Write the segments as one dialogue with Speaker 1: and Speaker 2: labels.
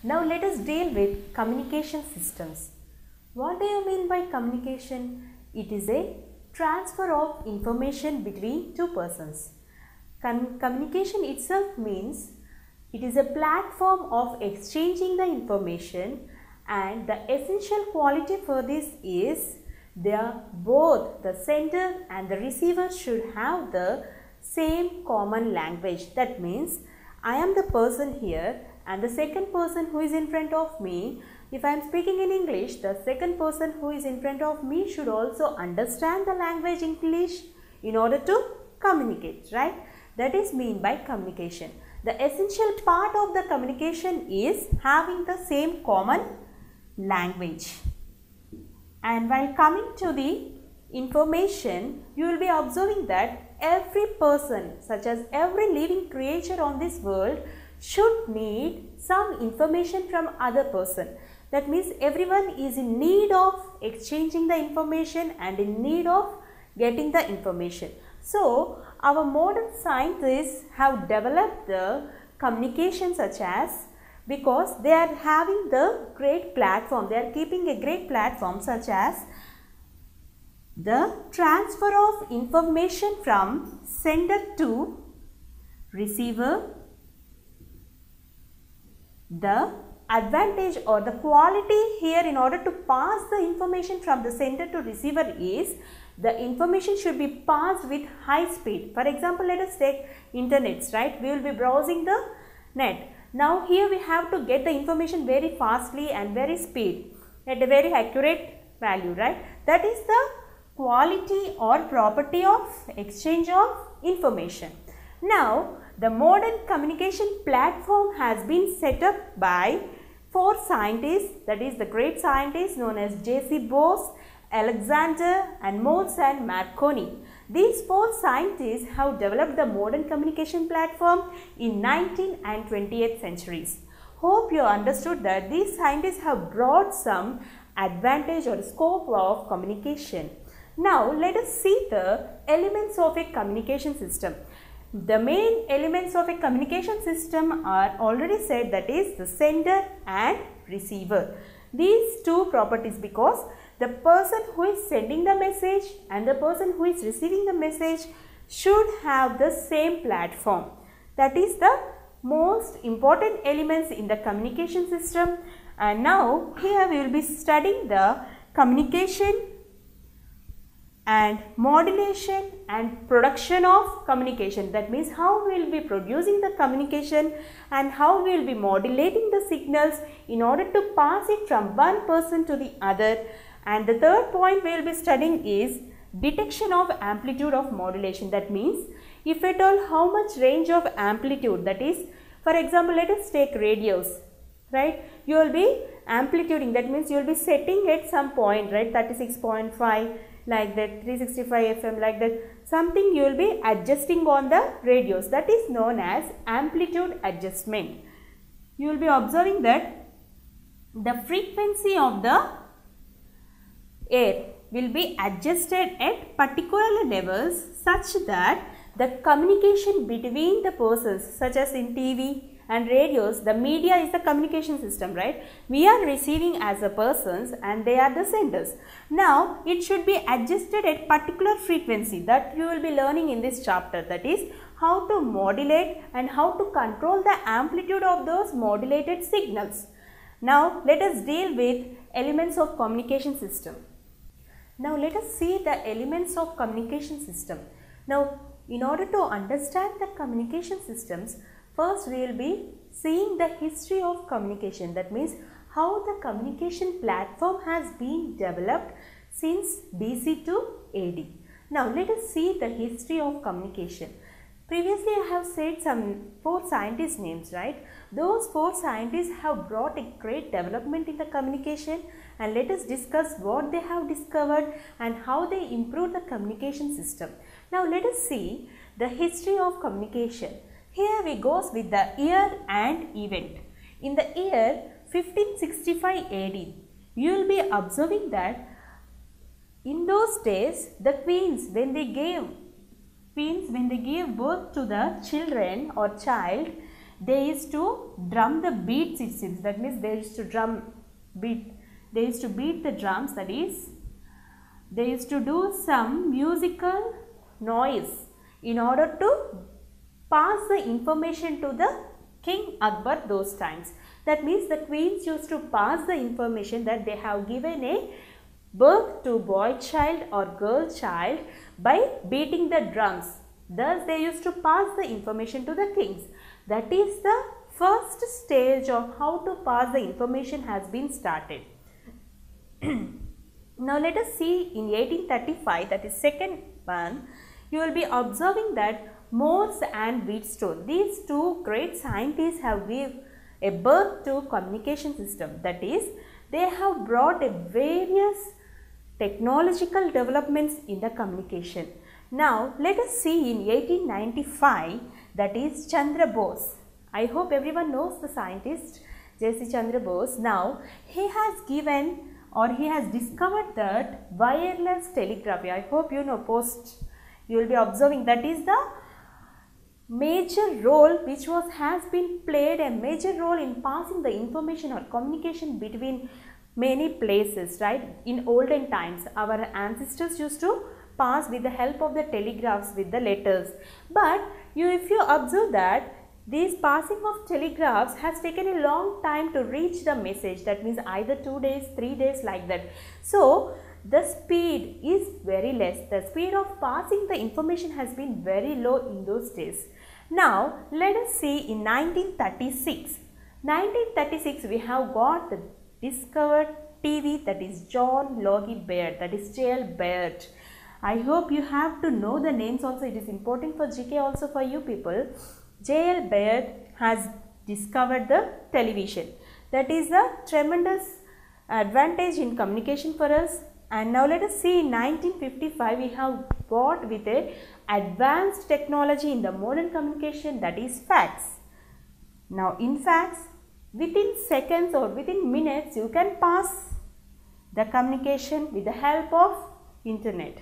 Speaker 1: Now let us deal with communication systems. What do you mean by communication? It is a transfer of information between two persons. Communication itself means it is a platform of exchanging the information, and the essential quality for this is both the sender and the receiver should have the same common language. That means I am the person here and the second person who is in front of me. If I am speaking in English, the second person who is in front of me should also understand the language English in order to communicate, right? That is meant by communication. The essential part of the communication is having the same common language. And while coming to the information, you will be observing that every person, such as every living creature on this world, should need some information from other person. That means everyone is in need of exchanging the information and in need of getting the information. So, our modern scientists have developed the communication such as, because they are having the great platform, they are keeping a great platform such as the transfer of information from sender to receiver. The advantage or the quality here in order to pass the information from the sender to receiver is the information should be passed with high speed. For example, let us take internets, right? We will be browsing the net. Now here we have to get the information very fastly and very speed at a very accurate value, right? That is the quality or property of exchange of information. Now the modern communication platform has been set up by 4 scientists, that is the great scientists known as J.C. Bose, Alexander and Morse and Marconi. These 4 scientists have developed the modern communication platform in 19th and 20th centuries. Hope you understood that these scientists have brought some advantage or scope of communication. Now let us see the elements of a communication system. The main elements of a communication system are already said, that is the sender and receiver. These two properties, because the person who is sending the message and the person who is receiving the message should have the same platform. That is the most important elements in the communication system. And now here we will be studying the communication and modulation and production of communication. That means how we will be producing the communication and how we will be modulating the signals in order to pass it from one person to the other. And the third point we will be studying is detection of amplitude of modulation. That means if at all how much range of amplitude, that is, for example, let us take radios, right? You will be amplituding, that means you will be setting at some point, right? 36.5 like that, 365 FM like that, something you will be adjusting on the radios. That is known as amplitude adjustment. You will be observing that the frequency of the air will be adjusted at particular levels such that the communication between the persons, such as in TV and radios, the media is the communication system, right? We are receiving as a persons and they are the senders. Now it should be adjusted at particular frequency, that you will be learning in this chapter, that is how to modulate and how to control the amplitude of those modulated signals. Now let us deal with elements of communication system. Now let us see the elements of communication system. Now in order to understand the communication systems, first we will be seeing the history of communication. That means how the communication platform has been developed since BC to AD. Now let us see the history of communication. Previously I have said some 4 scientists names, right? Those 4 scientists have brought a great development in the communication, and let us discuss what they have discovered and how they improved the communication system. Now let us see the history of communication. Here we goes with the year and event. In the year 1565 AD, you will be observing that in those days the queens when they gave birth to the children or child, they used to drum the beats, it seems. That means they used to beat the drums, that is, they used to do some musical noise in order to pass the information to the King Akbar those times. That means the queens used to pass the information that they have given a birth to boy child or girl child by beating the drums. Thus they used to pass the information to the kings. That is the first stage of how to pass the information has been started. Now let us see in 1835, that is second one, you will be observing that Morse and Wheatstone, these two great scientists have given a birth to communication system. That is, they have brought a various technological developments in the communication. Now let us see in 1895, that is Chandra Bose. I hope everyone knows the scientist J.C. Chandra Bose. Now he has given or he has discovered that wireless telegraphy. I hope you know, you will be observing, that is the major role which has been played a major role in passing the information or communication between many places, right? In olden times, our ancestors used to pass with the help of the telegraphs with the letters. But if you observe that this passing of telegraphs has taken a long time to reach the message. That means either 2 days, 3 days, like that. So the speed is very less. The speed of passing the information has been very low in those days. Now let us see in 1936. 1936 we have got the discovered TV, that is John Logie Baird, that is J.L. Baird. I hope you have to know the names also. It is important for GK also for you people. J.L. Baird has discovered the television. That is a tremendous advantage in communication for us. And now let us see in 1955 we have got with a advanced technology in the modern communication, that is fax. Now in fax, within seconds or within minutes you can pass the communication with the help of internet.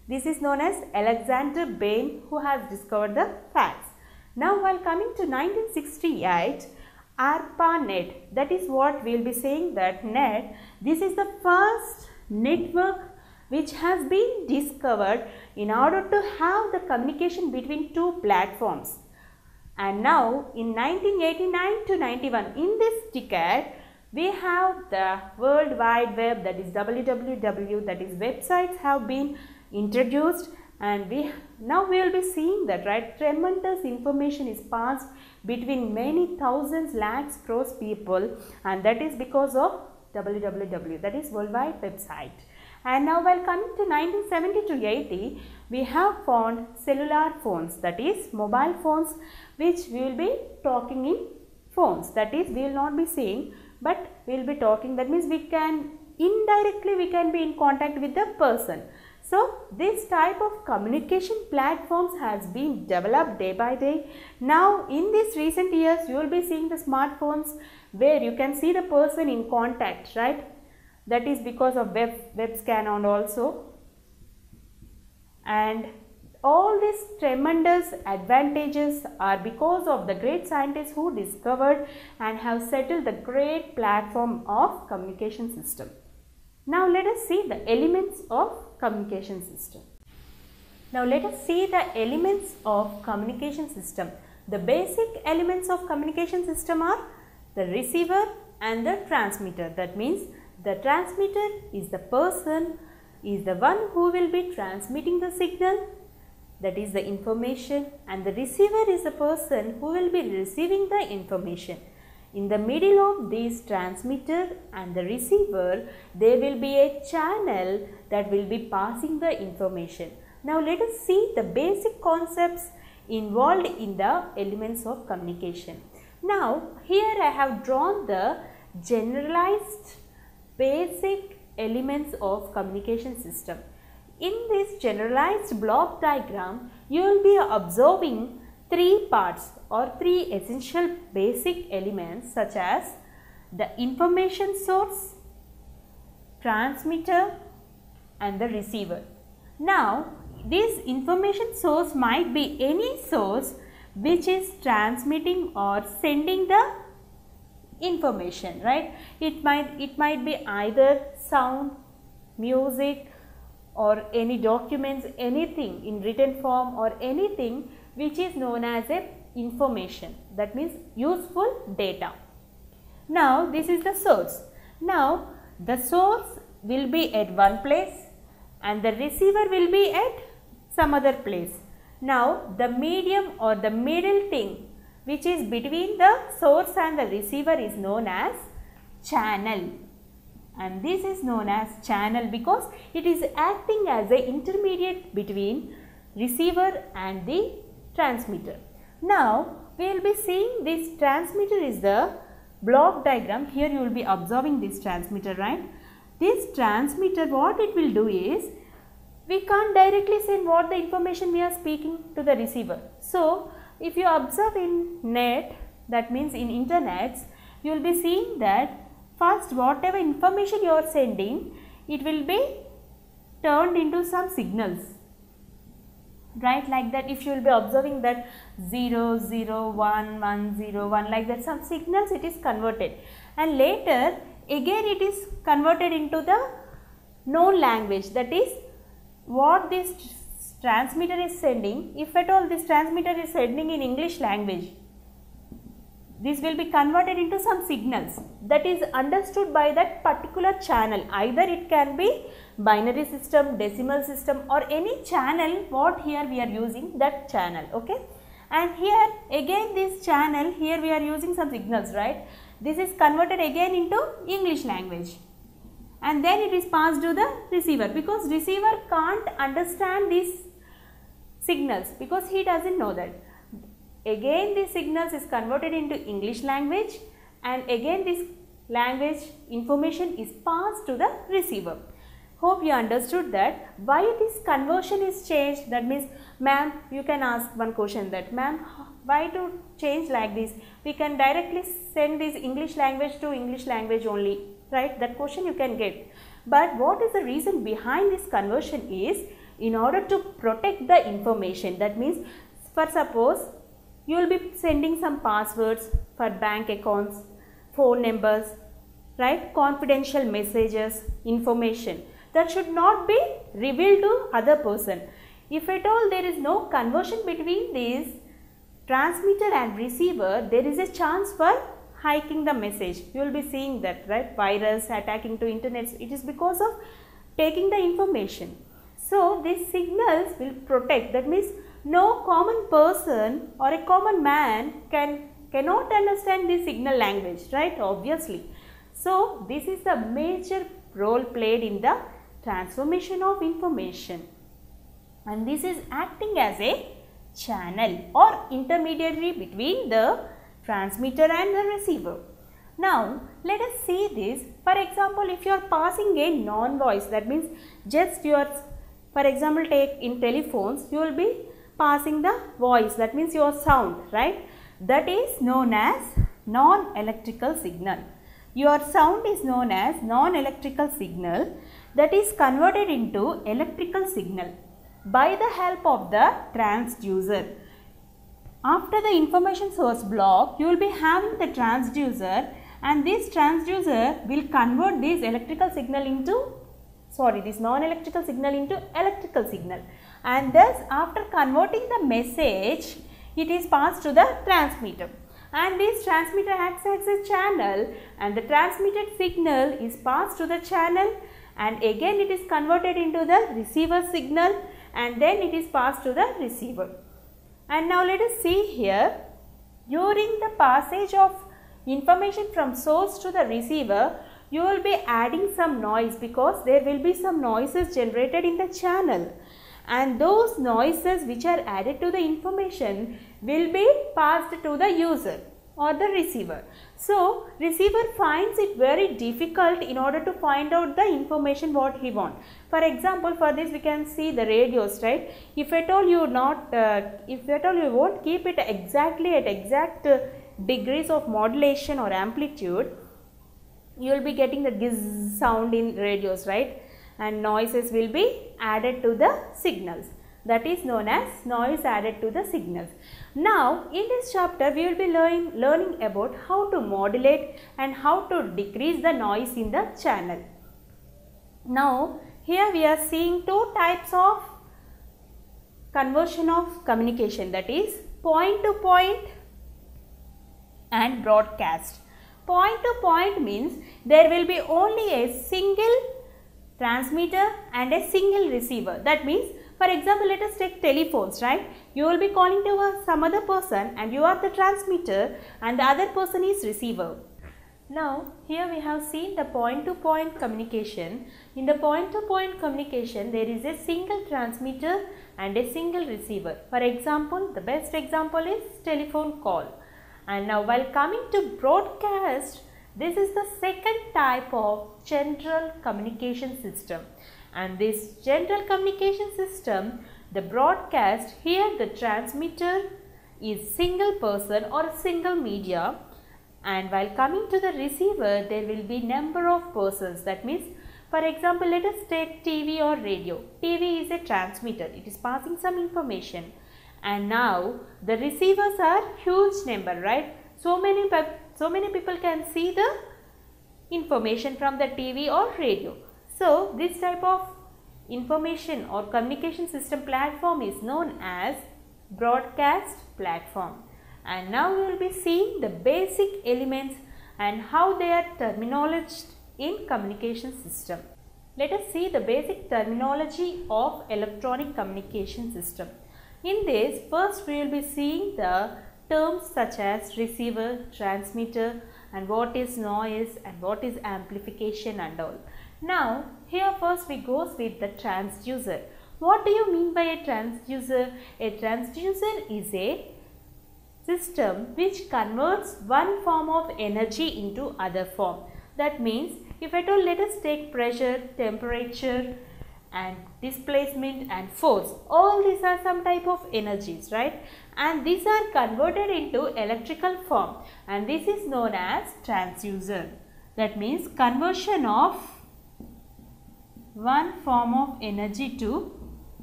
Speaker 1: This is known as Alexander Bain, who has discovered the fax. Now while coming to 1968, ARPANET, that is what we will be saying, that net, this is the first network which has been discovered in order to have the communication between two platforms. And now in 1989 to 91, in this decade, we have the World Wide Web, that is WWW, that is websites have been introduced, and now we will be seeing that, right, tremendous information is passed between many thousands, lakhs, crores people, and that is because of WWW, that is World Wide Website. And now while coming to 1970 to 80, we have found cellular phones, that is mobile phones, which we will be talking in phones. That is, we will not be saying, but we will be talking. That means we can indirectly be in contact with the person. So this type of communication platforms has been developed day by day. Now in these recent years, you will be seeing the smartphones where you can see the person in contact, right? That is because of web scan and also. And all these tremendous advantages are because of the great scientists who discovered and have settled the great platform of communication system. Now let us see the elements of communication system. Now let us see the elements of communication system. The basic elements of communication system are the receiver and the transmitter. That means the transmitter is the person, is the one who will be transmitting the signal, that is the information, and the receiver is the person who will be receiving the information. In the middle of this transmitter and the receiver, there will be a channel that will be passing the information. Now let us see the basic concepts involved in the elements of communication. Now here I have drawn the generalized basic elements of communication system. In this generalized block diagram, you will be observing three parts or three essential basic elements, such as the information source, transmitter and the receiver. Now this information source might be any source which is transmitting or sending the information, right? It might be either sound, music, or any documents, anything in written form or anything which is known as a information, that means useful data. Now this is the source. Now the source will be at one place and the receiver will be at some other place. Now the medium or the middle thing which is between the source and the receiver is known as channel, and this is known as channel because it is acting as an intermediate between receiver and the transmitter. Now we will be seeing this transmitter is the block diagram. Here you will be observing this transmitter, right? This transmitter, what it will do is, we can't directly send what the information we are speaking to the receiver. So if you observe in net, that means in internets, you will be seeing that first whatever information you are sending, it will be turned into some signals, right? Like that, if you will be observing that 0, 0, 1, 1, 0, 1, like that, some signals it is converted, and later again it is converted into the known language, that is what this transmitter is sending. If at all this transmitter is sending in English language, this will be converted into some signals that is understood by that particular channel. Either it can be binary system, decimal system, or any channel what here we are using that channel, okay? And here again this channel, here we are using some signals, right? This is converted again into English language, and then it is passed to the receiver, because receiver can't understand these signals because he doesn't know that. Again this signals is converted into English language, and again this language information is passed to the receiver. Hope you understood that why this conversion is changed. That means, ma'am, you can ask one question that, ma'am, why to change like this? We can directly send this English language to English language only, right? That question you can get. But what is the reason behind this conversion is in order to protect the information. That means, for suppose you will be sending some passwords for bank accounts, phone numbers, right? Confidential messages, information that should not be revealed to other person. If at all there is no conversion between these transmitter and receiver, there is a chance for hacking the message. You will be seeing that, right? Virus attacking to internet, it is because of taking the information. So these signals will protect. That means no common person or a common man cannot understand the signal language, right? Obviously. So this is the major role played in the transformation of information, and this is acting as a channel or intermediary between the transmitter and the receiver. Now let us see this. For example, if you are passing a non-voice, that means just your, for example, take in telephones, you will be passing the voice, that means your sound, right? That is known as non-electrical signal. Your sound is known as non-electrical signal that is converted into electrical signal by the help of the transducer. After the information source block, you will be having the transducer, and this transducer will convert this electrical signal into, this non-electrical signal into electrical signal, and thus after converting the message, it is passed to the transmitter, and this transmitter acts as a channel, and the transmitted signal is passed to the channel, and again it is converted into the receiver signal, and then it is passed to the receiver. And now let us see here, during the passage of information from source to the receiver, you will be adding some noise because there will be some noises generated in the channel, and those noises which are added to the information will be passed to the user or the receiver. So receiver finds it very difficult in order to find out the information what he wants. For example, for this we can see the radios, right? If at all you won't keep it exactly at exact degrees of modulation or amplitude, you will be getting the giz sound in radios, right? And noises will be added to the signals. that is known as noise added to the signals. Now in this chapter we will be learning about how to modulate and how to decrease the noise in the channel. Now here we are seeing two types of conversion of communication, that is point to point and broadcast. Point to point means there will be only a single transmitter and a single receiver. That means, for example, let us take telephones, right? You will be calling to some other person and you are the transmitter and the other person is receiver. Now here we have seen the point to point communication. In the point to point communication there is a single transmitter and a single receiver. For example, the best example is telephone call. And now while coming to broadcast, this is the second type of general communication system. And this general communication system, the broadcast, here the transmitter is single person or single media. And while coming to the receiver, there will be number of persons. That means, for example, let us take TV or radio. TV is a transmitter. It is passing some information. And now the receivers are huge number, right? So many people can see the information from the TV or radio. So this type of information or communication system platform is known as broadcast platform. And now we will be seeing the basic elements and how they are terminologized in communication system. Let us see the basic terminology of electronic communication system. In this, first we will be seeing the terms such as receiver, transmitter, and what is noise and what is amplification and all. Now here first we goes with the transducer. What do you mean by a transducer? A transducer is a system which converts one form of energy into other form. That means, if at all let us take pressure, temperature and displacement and force, all these are some type of energies, right? And these are converted into electrical form and this is known as transducer. That means conversion of one form of energy to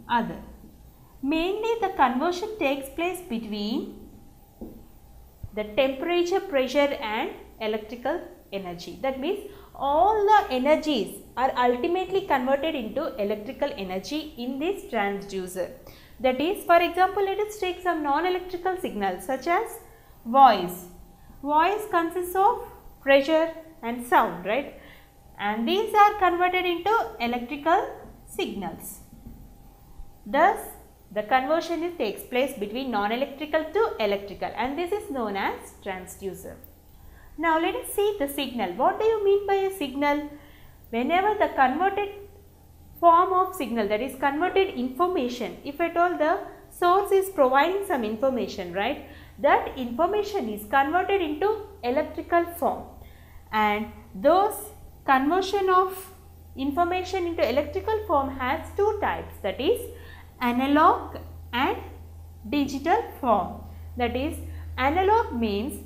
Speaker 1: other. Mainly the conversion takes place between the temperature, pressure and electrical energy. That means all the energies are ultimately converted into electrical energy in this transducer. That is, for example, let us take some non-electrical signals such as voice. Voice consists of pressure and sound, right? And these are converted into electrical signals. Thus, the conversion takes place between non-electrical to electrical and this is known as transducer. Now let us see the signal. What do you mean by a signal? Whenever the converted form of signal, that is converted information, if at all the source is providing some information, right, that information is converted into electrical form. And those conversion of information into electrical form has two types, that is analog and digital form. That is, analog means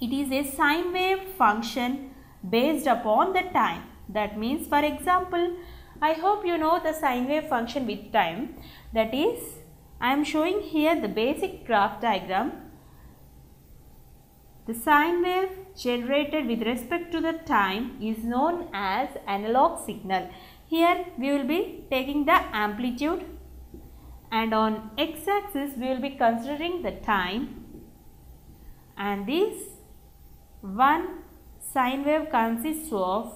Speaker 1: it is a sine wave function based upon the time. That means, for example, I hope you know the sine wave function with time. That is, I am showing here the basic graph diagram. The sine wave generated with respect to the time is known as analog signal. Here we will be taking the amplitude and on x-axis we will be considering the time, and this one sine wave consists of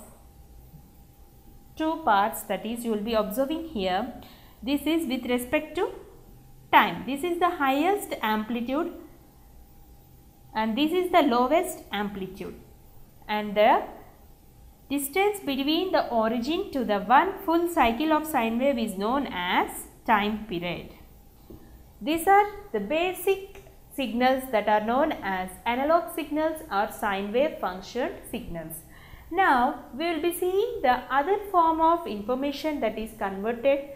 Speaker 1: two parts, that is you will be observing here. This is with respect to time. This is the highest amplitude and this is the lowest amplitude, and the distance between the origin to the one full cycle of sine wave is known as time period. These are the basic signals that are known as analog signals or sine wave function signals. Now we will be seeing the other form of information that is converted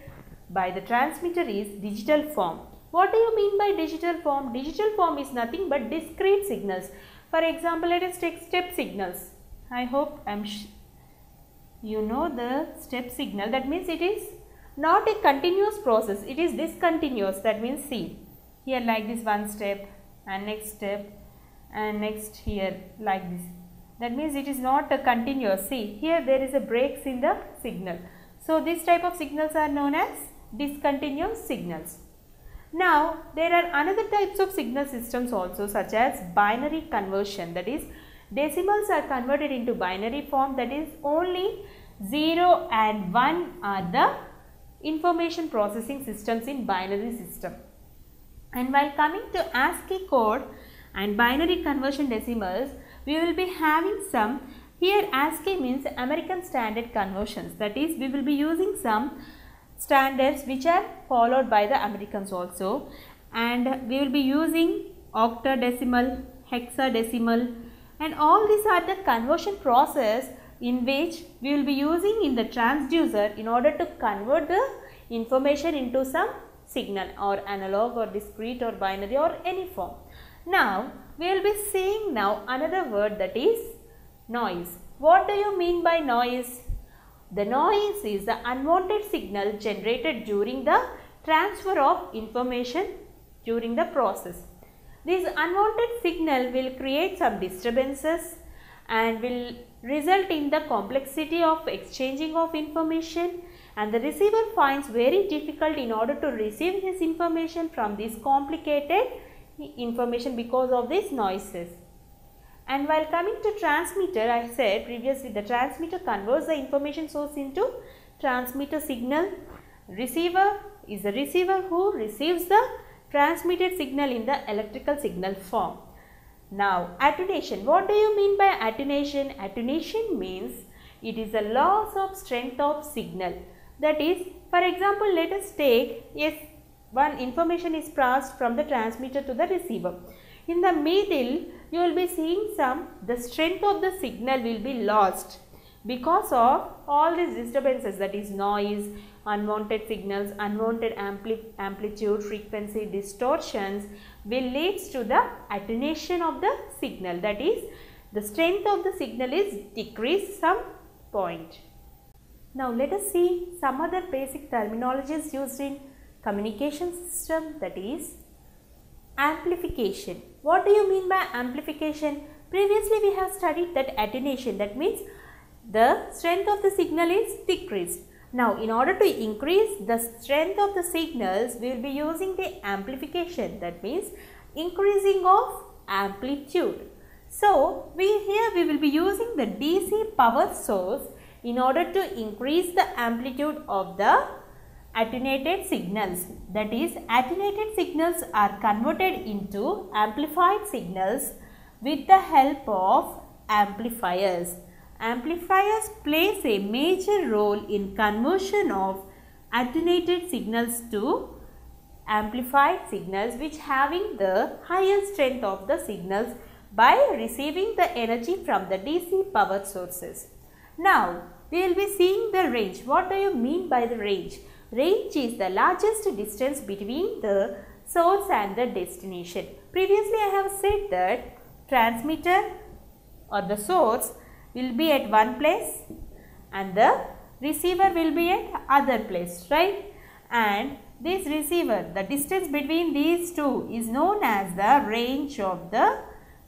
Speaker 1: by the transmitter is digital form. What do you mean by digital form? Digital form is nothing but discrete signals. For example, let us take step signals. I hope you know the step signal. That means it is not a continuous process, it is discontinuous. That means see, here like this one step and next step and next here like this. That means it is not a continuous. See, here there is a breaks in the signal. So this type of signals are known as discontinuous signals. Now there are another types of signal systems also, such as binary conversion. That is, decimals are converted into binary form. That is, only 0 and 1 are the information processing systems in binary system. And while coming to ASCII code and binary conversion decimals, we will be having some, here ASCII means American Standard Conversions. That is, we will be using some standards which are followed by the Americans also, and we will be using octadecimal, hexadecimal, and all these are the conversion process in which we will be using in the transducer in order to convert the information into some signal or analog or discrete or binary or any form. Now we will be seeing now another word, that is noise. What do you mean by noise? The noise is the unwanted signal generated during the transfer of information during the process. This unwanted signal will create some disturbances and will result in the complexity of exchanging of information, and the receiver finds very difficult in order to receive this information from this complicated information because of these noises. And while coming to transmitter, I said previously the transmitter converts the information source into transmitter signal. Receiver is the receiver who receives the transmitted signal in the electrical signal form. Now attenuation. What do you mean by attenuation? Attenuation means it is a loss of strength of signal. That is, for example, let us take, yes, one information is passed from the transmitter to the receiver. In the middle, you will be seeing the strength of the signal will be lost because of all these disturbances, that is noise, unwanted signals, unwanted amplitude, frequency, distortions will leads to the attenuation of the signal. That is, the strength of the signal is decreased some point. Now let us see some other basic terminologies used in communication system, that is amplification. What do you mean by amplification? Previously we have studied that attenuation, that means the strength of the signal is decreased. Now in order to increase the strength of the signals, we will be using the amplification, that means increasing of amplitude. So here we will be using the DC power source in order to increase the amplitude of the attenuated signals. That is, attenuated signals are converted into amplified signals with the help of amplifiers. Amplifiers plays a major role in conversion of attenuated signals to amplified signals, which having the higher strength of the signals by receiving the energy from the DC power sources. Now we will be seeing the range. What do you mean by the range? Range is the largest distance between the source and the destination. Previously I have said that transmitter or the source will be at one place and the receiver will be at other place, right? And this receiver, the distance between these two is known as the range of the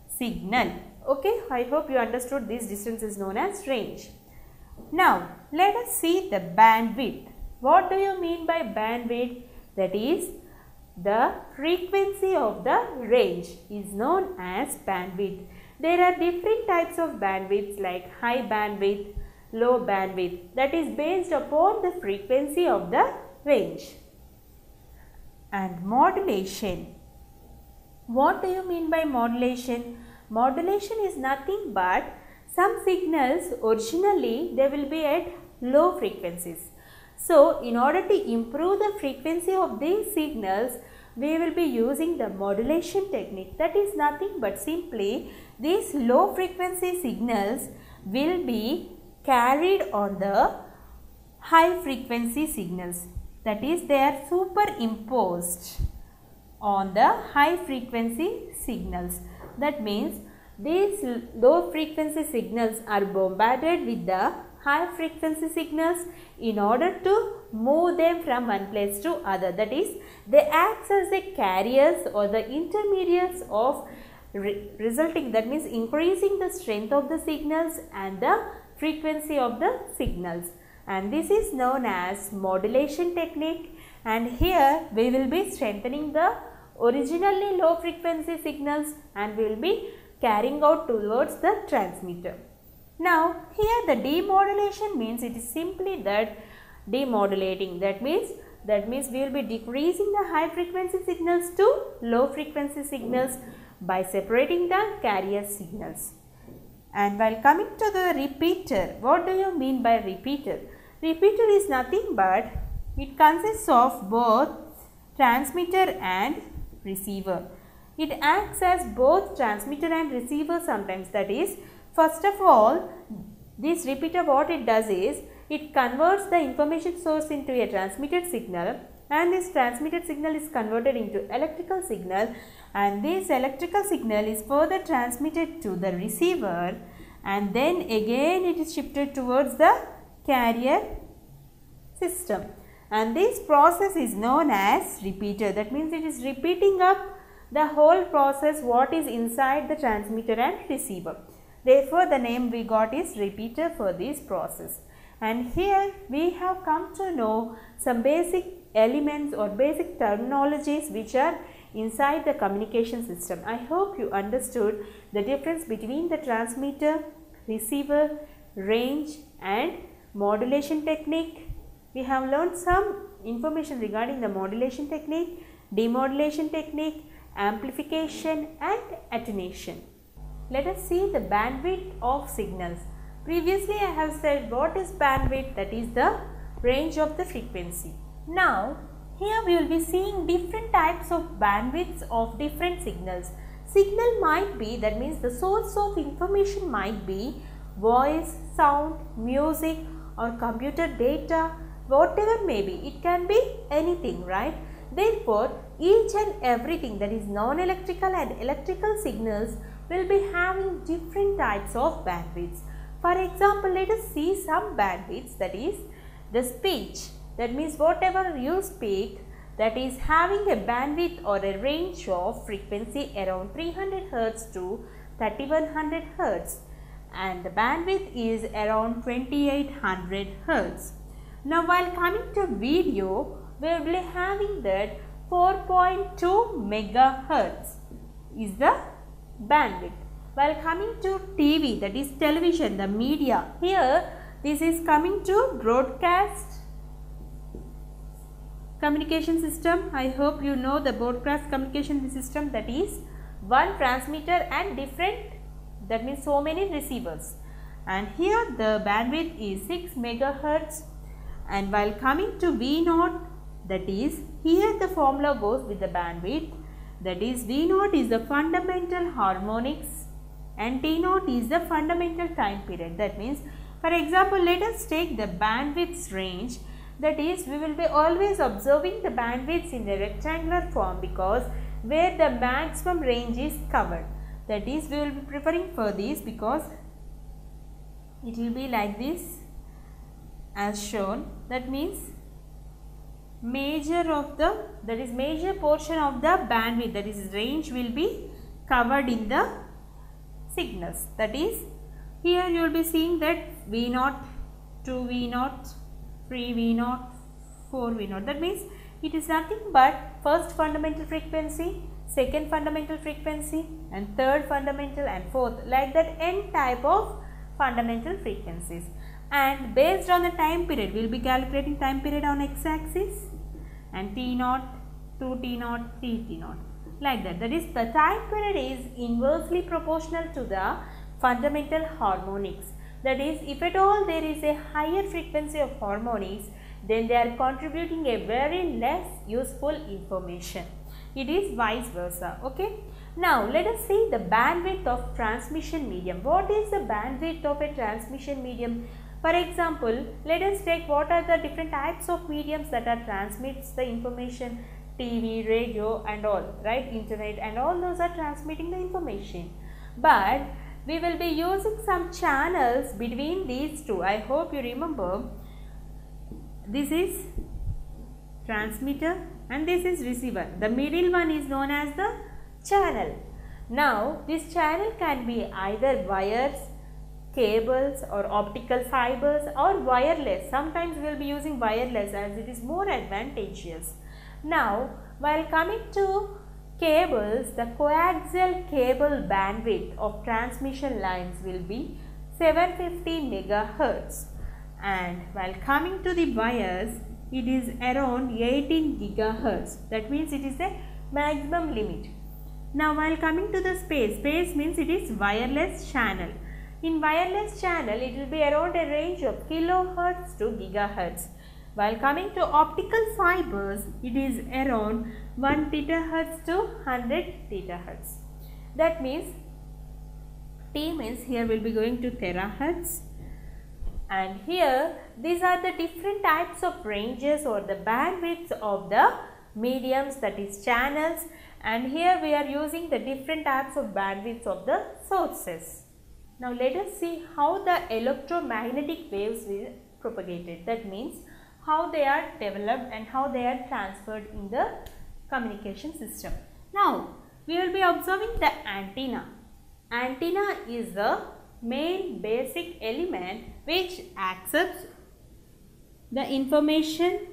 Speaker 1: signal. Okay, I hope you understood this distance is known as range. Now let us see the bandwidth. What do you mean by bandwidth? That is, the frequency of the range is known as bandwidth. There are different types of bandwidths like high bandwidth, low bandwidth, that is based upon the frequency of the range. And modulation. What do you mean by modulation? Modulation is nothing but some signals originally they will be at low frequencies. So in order to improve the frequency of these signals, we will be using the modulation technique. That is nothing but simply these low frequency signals will be carried on the high frequency signals. That is, they are superimposed on the high frequency signals. That means these low frequency signals are bombarded with the high frequency signals in order to move them from one place to other. That is, they act as the carriers or the intermediates of resulting, that means increasing the strength of the signals and the frequency of the signals, and this is known as modulation technique. And here we will be strengthening the originally low frequency signals and we will be carrying out towards the transmitter. Now here the demodulation means it is simply that demodulating, that means we will be decreasing the high frequency signals to low frequency signals by separating the carrier signals. And while coming to the repeater, what do you mean by repeater? Repeater is nothing but it consists of both transmitter and receiver. It acts as both transmitter and receiver sometimes. That is, first of all, this repeater, what it does is it converts the information source into a transmitted signal, and this transmitted signal is converted into electrical signal, and this electrical signal is further transmitted to the receiver, and then again it is shifted towards the carrier system, and this process is known as repeater. That means it is repeating up the whole process what is inside the transmitter and receiver. Therefore, the name we got is repeater for this process. And here we have come to know some basic elements or basic terminologies which are inside the communication system. I hope you understood the difference between the transmitter, receiver, range and modulation technique. We have learned some information regarding the modulation technique, demodulation technique, amplification and attenuation. Let us see the bandwidth of signals. Previously I have said what is bandwidth, that is the range of the frequency. Now here we will be seeing different types of bandwidths of different signals. Signal might be, that means the source of information might be voice, sound, music or computer data, whatever may be. It can be anything, right? Therefore, each and everything, that is non-electrical and electrical signals, will be having different types of bandwidths. For example, let us see some bandwidths, that is the speech. That means whatever you speak, that is having a bandwidth or a range of frequency around 300 Hz to 3100 Hz, and the bandwidth is around 2800 Hz. Now while coming to video, we will be having that 4.2 megahertz is the bandwidth. While coming to TV, that is television, the media, here this is coming to broadcast communication system. I hope you know the broadcast communication system, that is one transmitter and different, that means so many receivers, and here the bandwidth is 6 megahertz. And while coming to V0, that is here the formula goes with the bandwidth, that is V0 is the fundamental harmonics and T0 is the fundamental time period. That means, for example, let us take the bandwidths range, that is we will be always observing the bandwidths in the rectangular form because where the maximum range is covered. That is we will be preferring for this because it will be like this as shown. That means major portion of the bandwidth, that is range, will be covered in the signals. That is here you will be seeing that V0, 2 V0, 3 V0, 4 V0. That means it is nothing but first fundamental frequency, second fundamental frequency and third fundamental and fourth, like that n type of fundamental frequencies. And based on the time period, we will be calculating time period on x-axis and T0, 2 T0, 3 T0, like that. That is the time period is inversely proportional to the fundamental harmonics. That is, if at all there is a higher frequency of harmonics, then they are contributing a very less useful information. It is vice versa. Okay. Now let us see the bandwidth of transmission medium. What is the bandwidth of a transmission medium? For example, let us take what are the different types of mediums that are transmits the information. TV, radio and all, right, internet and all those are transmitting the information. But we will be using some channels between these two. I hope you remember. This is transmitter and this is receiver. The middle one is known as the channel. Now this channel can be either wires, cables or optical fibers or wireless. Sometimes we will be using wireless as it is more advantageous. Now while coming to cables, the coaxial cable bandwidth of transmission lines will be 750 megahertz, and while coming to the wires, it is around 18 gigahertz. That means it is a maximum limit. Now while coming to the space means it is wireless channel. In wireless channel, it will be around a range of kilohertz to gigahertz. While coming to optical fibers, it is around 1 terahertz to 100 terahertz. That means T means here we will be going to terahertz, and here these are the different types of ranges or the bandwidths of the mediums, that is channels, and here we are using the different types of bandwidths of the sources. Now let us see how the electromagnetic waves will propagated. That means how they are developed and how they are transferred in the communication system. Now we will be observing the antenna. Antenna is the main basic element which accepts the information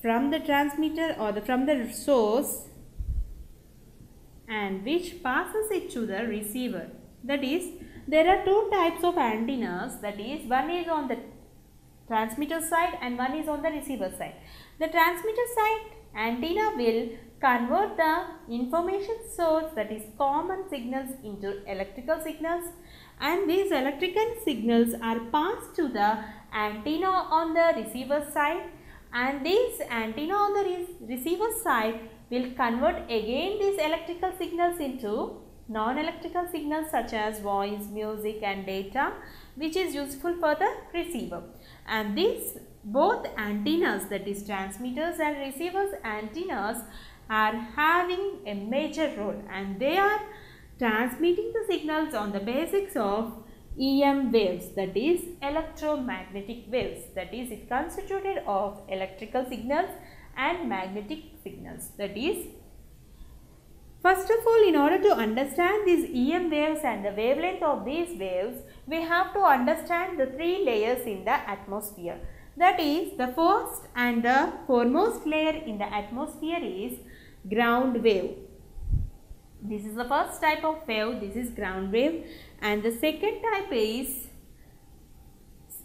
Speaker 1: from the transmitter or from the source and which passes it to the receiver. That is, there are two types of antennas, that is, one is on the transmitter side and one is on the receiver side. The transmitter side antenna will convert the information source, that is common signals, into electrical signals, and these electrical signals are passed to the antenna on the receiver side, and this antenna on the receiver side will convert again these electrical signals into non-electrical signals such as voice, music and data, which is useful for the receiver. And these both antennas, that is transmitters and receivers antennas, are having a major role, and they are transmitting the signals on the basics of EM waves, that is electromagnetic waves. That is, it constituted of electrical signals and magnetic signals. That is, first of all, in order to understand these EM waves and the wavelength of these waves, we have to understand the three layers in the atmosphere. That is, the first and the foremost layer in the atmosphere is ground wave. This is the first type of wave, this is ground wave, and the second type is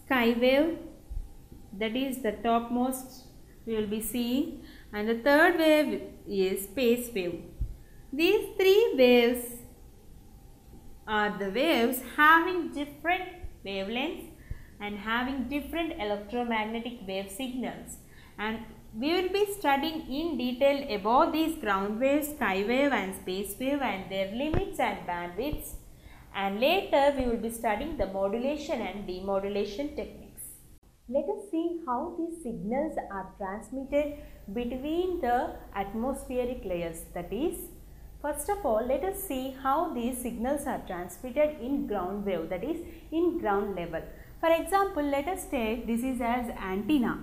Speaker 1: sky wave, that is the topmost we will be seeing, and the third wave is space wave. These three waves are the waves having different wavelengths and having different electromagnetic wave signals, and we will be studying in detail about these ground waves, sky wave and space wave and their limits and bandwidths, and later we will be studying the modulation and demodulation techniques. Let us see how these signals are transmitted between the atmospheric layers. That is, first of all, let us see how these signals are transmitted in ground wave, that is in ground level. For example, let us take this is as antenna.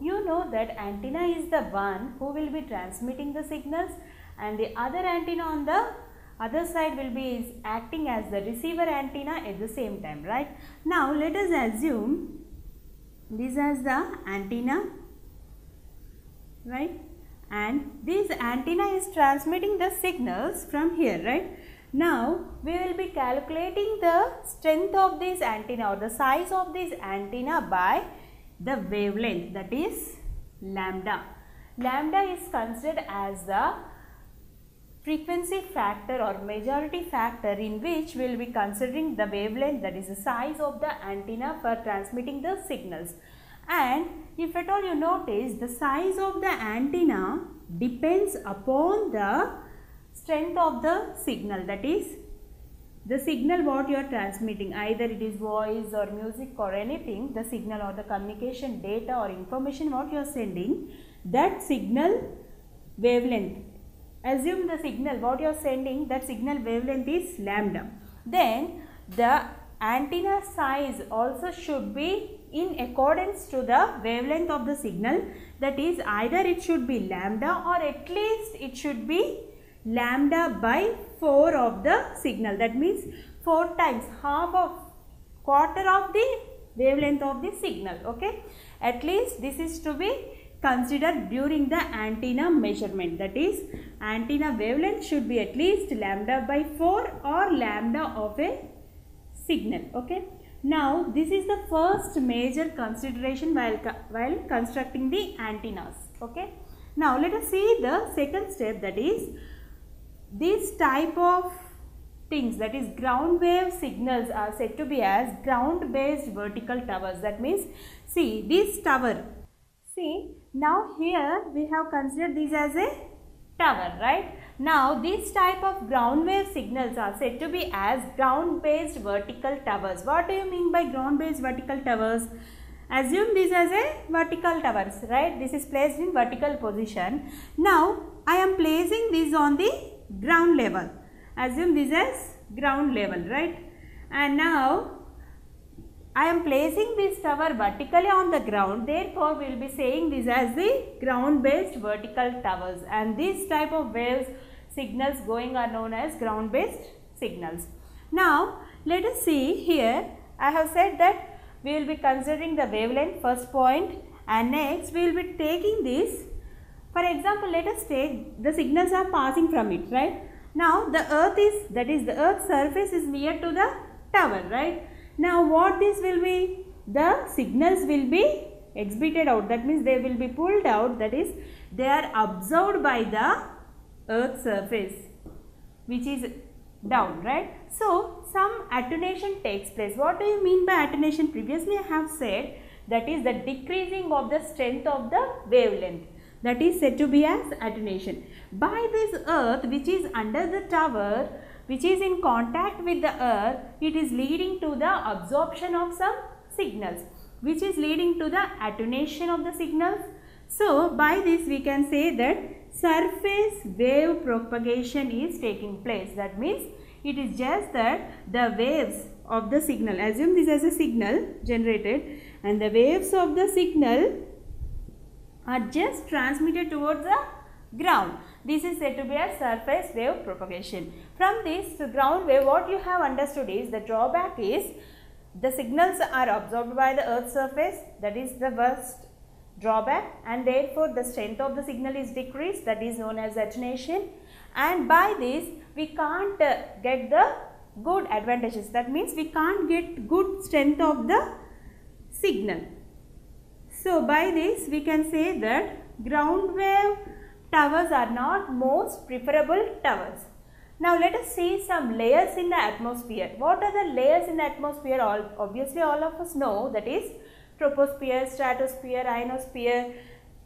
Speaker 1: You know that antenna is the one who will be transmitting the signals, and the other antenna on the other side will be acting as the receiver antenna at the same time, right? Now let us assume this as the antenna, right? And this antenna is transmitting the signals from here, right? Now we will be calculating the strength of this antenna or the size of this antenna by the wavelength, that is lambda. Lambda is considered as the frequency factor or majority factor in which we will be considering the wavelength, that is the size of the antenna for transmitting the signals. And if at all you notice, the size of the antenna depends upon the strength of the signal, that is the signal what you are transmitting, either it is voice or music or anything, the signal or the communication data or information what you are sending, that signal wavelength assume the signal what you are sending, that signal wavelength is lambda, then the antenna size also should be in accordance to the wavelength of the signal, that is either it should be lambda or at least it should be lambda by 4 of the signal, that means 4 times, quarter of the wavelength of the signal. Okay, at least this is to be considered during the antenna measurement, that is antenna wavelength should be at least lambda by 4 or lambda of a signal. Okay, now this is the first major consideration while constructing the antennas. Okay, now let us see the second step, that is this type of things, that is ground wave signals, are said to be as ground based vertical towers. That means, see this tower, see now here we have considered this as a tower, right? Now this type of ground wave signals are said to be as ground based vertical towers. What do you mean by ground based vertical towers? Assume this as a vertical towers, right? This is placed in vertical position. Now I am placing this on the ground level. Assume this as ground level, right? And now I am placing this tower vertically on the ground, therefore we will be saying this as the ground based vertical towers, and this type of waves signals going are known as ground based signals. Now let us see here, I have said that we will be considering the wavelength, first point, and next we will be taking this. For example, let us take the signals are passing from it, right? Now the earth is, that is the earth's surface is near to the tower, right? Now what this will be, the signals will be exhibited out, that means they will be pulled out, that is they are absorbed by the earth's surface which is down, right? So some attenuation takes place. What do you mean by attenuation? Previously I have said that is the decreasing of the strength of the wavelength, that is said to be as attenuation. By this earth which is under the tower, which is in contact with the earth, it is leading to the absorption of some signals, which is leading to the attenuation of the signals. So by this we can say that surface wave propagation is taking place. That means it is just that the waves of the signal, assume this as a signal generated, and the waves of the signal are just transmitted towards the ground. This is said to be a surface wave propagation. From this ground wave, what you have understood is the drawback is the signals are absorbed by the earth's surface, that is the worst drawback, and therefore the strength of the signal is decreased, that is known as attenuation, and by this we can't get the good advantages, that means we can't get good strength of the signal. So by this we can say that ground wave towers are not most preferable towers. Now let us see some layers in the atmosphere. What are the layers in the atmosphere? Obviously all of us know, that is troposphere, stratosphere, ionosphere,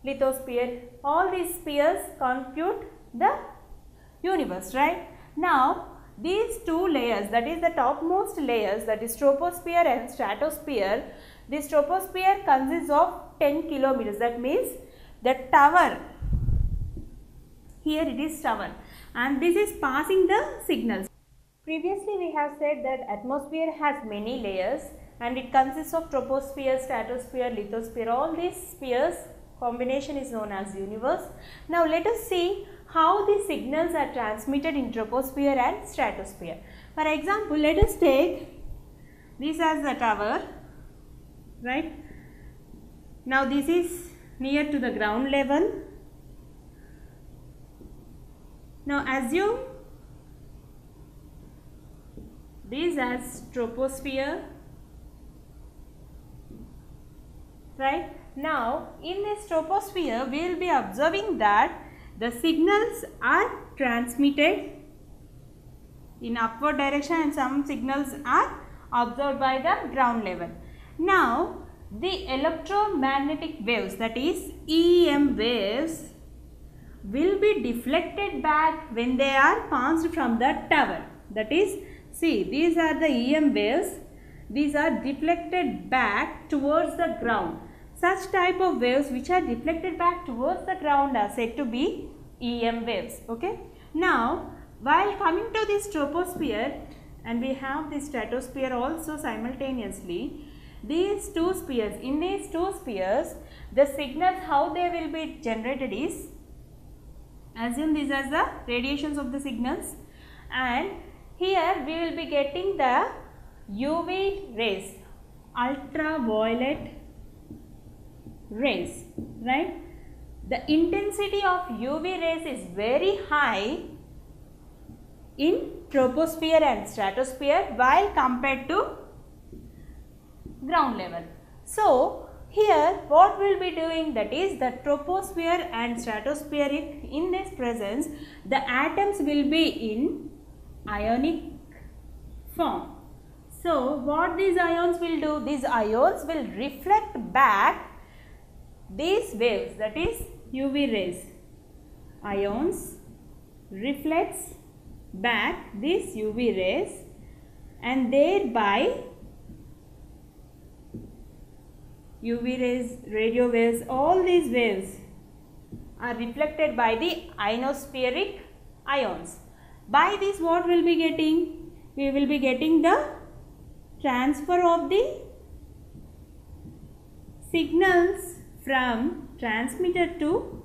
Speaker 1: lithosphere. All these spheres constitute the universe, right? Now these two layers, that is the topmost layers, that is troposphere and stratosphere. This troposphere consists of 10 kilometers. That means the tower, here it is tower, and this is passing the signals. Previously we have said that atmosphere has many layers and it consists of troposphere, stratosphere, lithosphere. All these spheres combination is known as universe. Now let us see how the signals are transmitted in troposphere and stratosphere. For example, let us take this as the tower, right? Now this is near to the ground level. Now assume this as troposphere, right? Now in this troposphere we will be observing that the signals are transmitted in upward direction and some signals are observed by the ground level. Now the electromagnetic waves, that is EM waves, will be deflected back when they are passed from the tower. That is, see, these are the EM waves, these are deflected back towards the ground. Such type of waves which are deflected back towards the ground are said to be EM waves. Okay. Now, while coming to this troposphere, and we have the stratosphere also simultaneously, these two spheres, in these two spheres, the signals how they will be generated is, assume these as the radiations of the signals, and here we will be getting the UV rays, ultraviolet rays, right? The intensity of UV rays is very high in troposphere and stratosphere while compared to ground level. So, here what we will be doing, that is the troposphere and stratosphere, in this presence the atoms will be in ionic form. So, what these ions will do? These ions will reflect back these waves, that is UV rays. Ions reflects back these UV rays, and thereby UV rays, radio waves, all these waves are reflected by the ionospheric ions. By this what we will be getting? We will be getting the transfer of the signals from transmitter to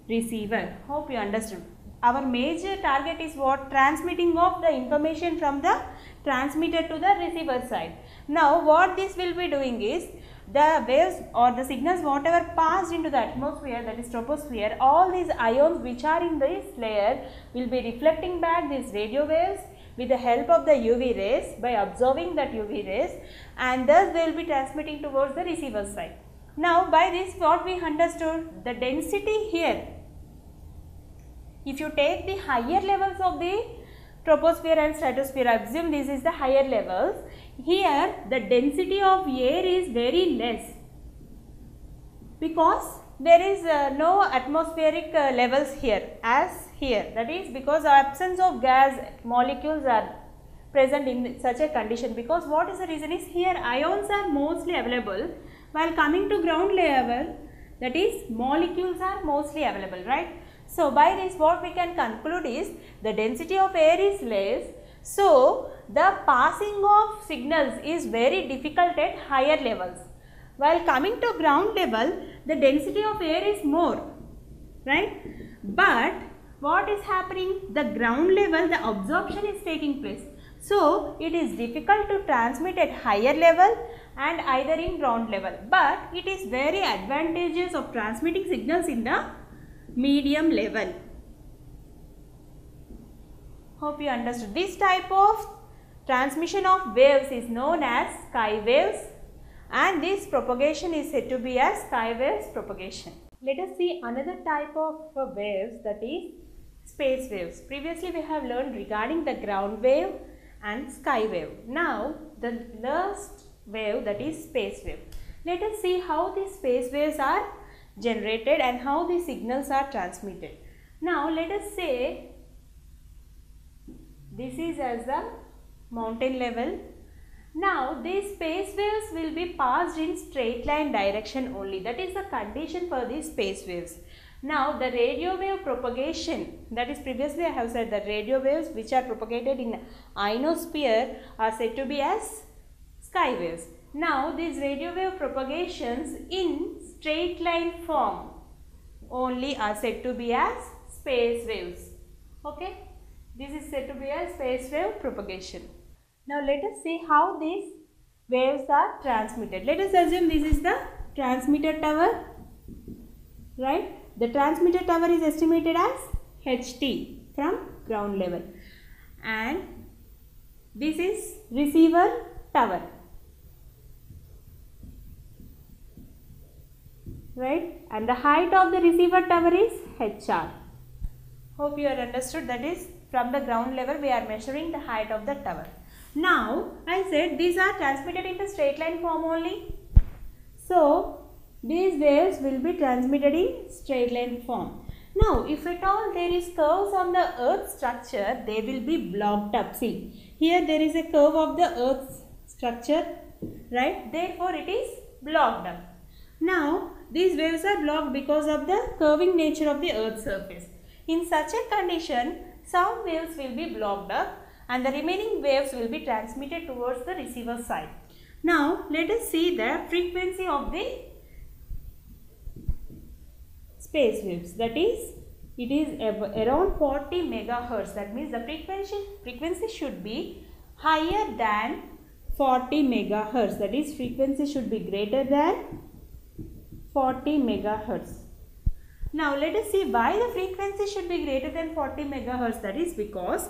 Speaker 1: receiver. Hope you understood. Our major target is what? Transmitting of the information from the transmitter to the receiver side. Now what this will be doing is, the waves or the signals whatever passed into the atmosphere, that is troposphere, all these ions which are in this layer will be reflecting back these radio waves with the help of the UV rays by observing that UV rays, and thus they will be transmitting towards the receiver side. Now by this what we understood, the density here, if you take the higher levels of the troposphere and stratosphere, assume this is the higher levels, here the density of air is very less because there is no atmospheric levels here as here, that is because absence of gas molecules are present in such a condition, because what is the reason is, here ions are mostly available, while coming to ground level, that is molecules are mostly available, right? So by this what we can conclude is, the density of air is less, so the passing of signals is very difficult at higher levels. While coming to ground level, the density of air is more, right? But what is happening? The ground level, the absorption is taking place. So it is difficult to transmit at higher level and either in ground level. But it is very advantageous of transmitting signals in the medium level. Hope you understood. This type of transmission of waves is known as sky waves, and this propagation is said to be as sky waves propagation. Let us see another type of waves, that is space waves. Previously we have learned regarding the ground wave and sky wave. Now the last wave, that is space wave. Let us see how these space waves are generated and how the signals are transmitted. Now let us say this is as the mountain level. Now these space waves will be passed in straight line direction only. That is the condition for these space waves. Now the radio wave propagation, that is previously I have said that radio waves which are propagated in ionosphere are said to be as sky waves. Now these radio wave propagations in straight line form only are said to be as space waves. Okay, this is said to be as space wave propagation. Now let us see how these waves are transmitted. Let us assume this is the transmitter tower, right? The transmitter tower is estimated as HT from ground level, and this is receiver tower, right? And the height of the receiver tower is HR. Hope you are understood, that is from the ground level we are measuring the height of the tower. Now I said these are transmitted in the straight line form only. So these waves will be transmitted in straight line form. Now if at all there is curves on the earth structure, they will be blocked up. See, here there is a curve of the earth structure, right? Therefore it is blocked up. Now these waves are blocked because of the curving nature of the earth's surface. In such a condition, some waves will be blocked up and the remaining waves will be transmitted towards the receiver side. Now let us see the frequency of the space waves, that is it is around 40 megahertz. That means the frequency should be higher than 40 megahertz, that is frequency should be greater than 40 megahertz. Now let us see why the frequency should be greater than 40 megahertz. That is because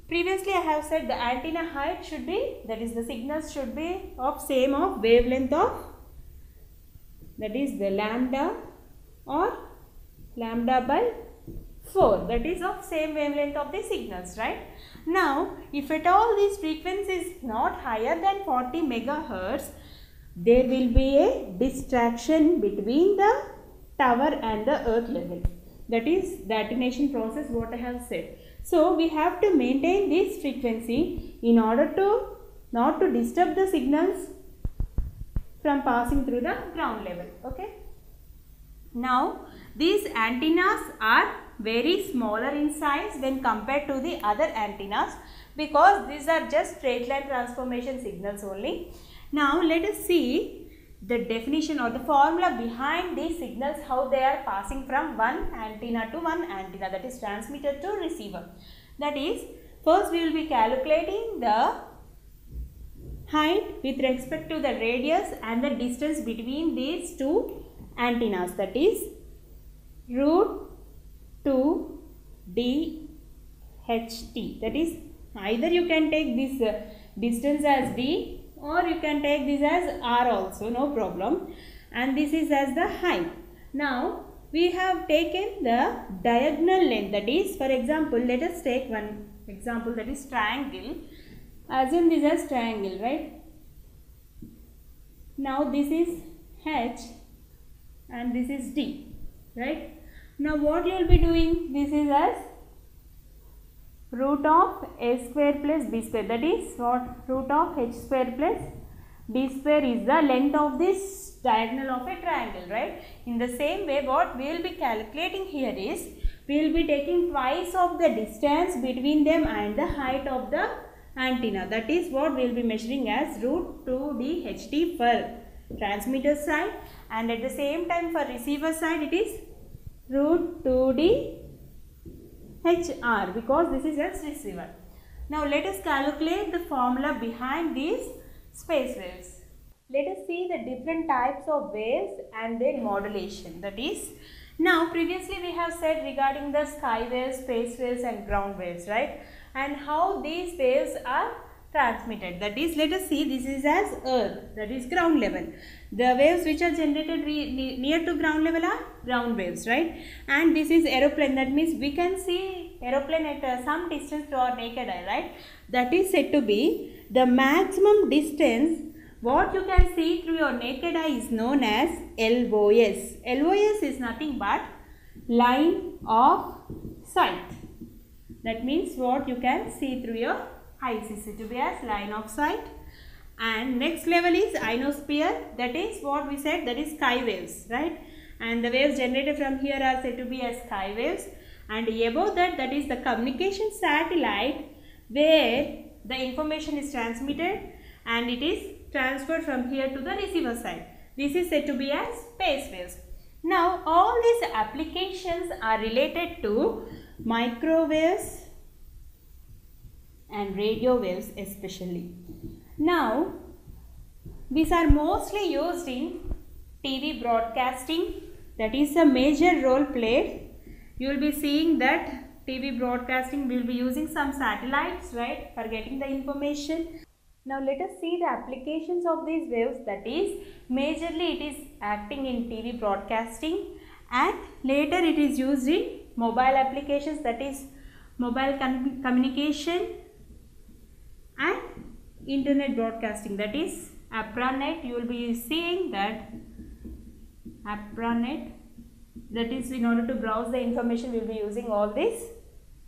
Speaker 1: previously I have said the antenna height should be, that is the signals should be of same of wavelength of, that is the lambda or lambda by 4, that is of same wavelength of the signals, right? Now if at all this frequency is not higher than 40 megahertz, there will be a distraction between the tower and the earth level. That is the attenuation process what I have said. So we have to maintain this frequency in order to not to disturb the signals from passing through the ground level. Okay. Now these antennas are very smaller in size when compared to the other antennas, because these are just straight line transformation signals only. Now let us see the definition or the formula behind these signals, how they are passing from one antenna to one antenna, that is transmitter to receiver. That is, first we will be calculating the height with respect to the radius and the distance between these two antennas, that is root 2 DHT. That is, either you can take this distance as D or you can take this as R also, no problem, and this is as the height. Now we have taken the diagonal length, that is, for example, let us take one example, that is triangle. Assume this as triangle, right? Now this is H and this is D, right? Now what you will be doing, this is as root of a square plus b square, that is what, root of h square plus d square is the length of this diagonal of a triangle, right? In the same way, what we will be calculating here is, we will be taking twice of the distance between them and the height of the antenna, that is what we will be measuring as root 2 DHT for transmitter side, and at the same time for receiver side it is root 2D HR, because this is as receiver. Now let us calculate the formula behind these space waves. Let us see the different types of waves and their modulation. That is, now previously we have said regarding the sky waves, space waves and ground waves, right? And how these waves are transmitted. That is, let us see, this is as earth, that is ground level. The waves which are generated near to ground level are ground waves, right? And this is aeroplane, that means we can see aeroplane at some distance to our naked eye, right? That is said to be the maximum distance what you can see through your naked eye is known as LOS. LOS is nothing but line of sight. That means what you can see through your eyes is said to be as line of sight. And next level is ionosphere, that is what we said, that is sky waves, right? And the waves generated from here are said to be as sky waves. And above that, that is the communication satellite where the information is transmitted and it is transferred from here to the receiver side. This is said to be as space waves. Now all these applications are related to microwaves and radio waves especially. Now these are mostly used in TV broadcasting, that is a major role played. You will be seeing that TV broadcasting will be using some satellites, right, for getting the information. Now let us see the applications of these waves, that is majorly it is acting in TV broadcasting and later it is used in mobile applications, that is mobile communication and internet broadcasting, that is APRANET. You will be seeing that APRANET, that is in order to browse the information we will be using all this,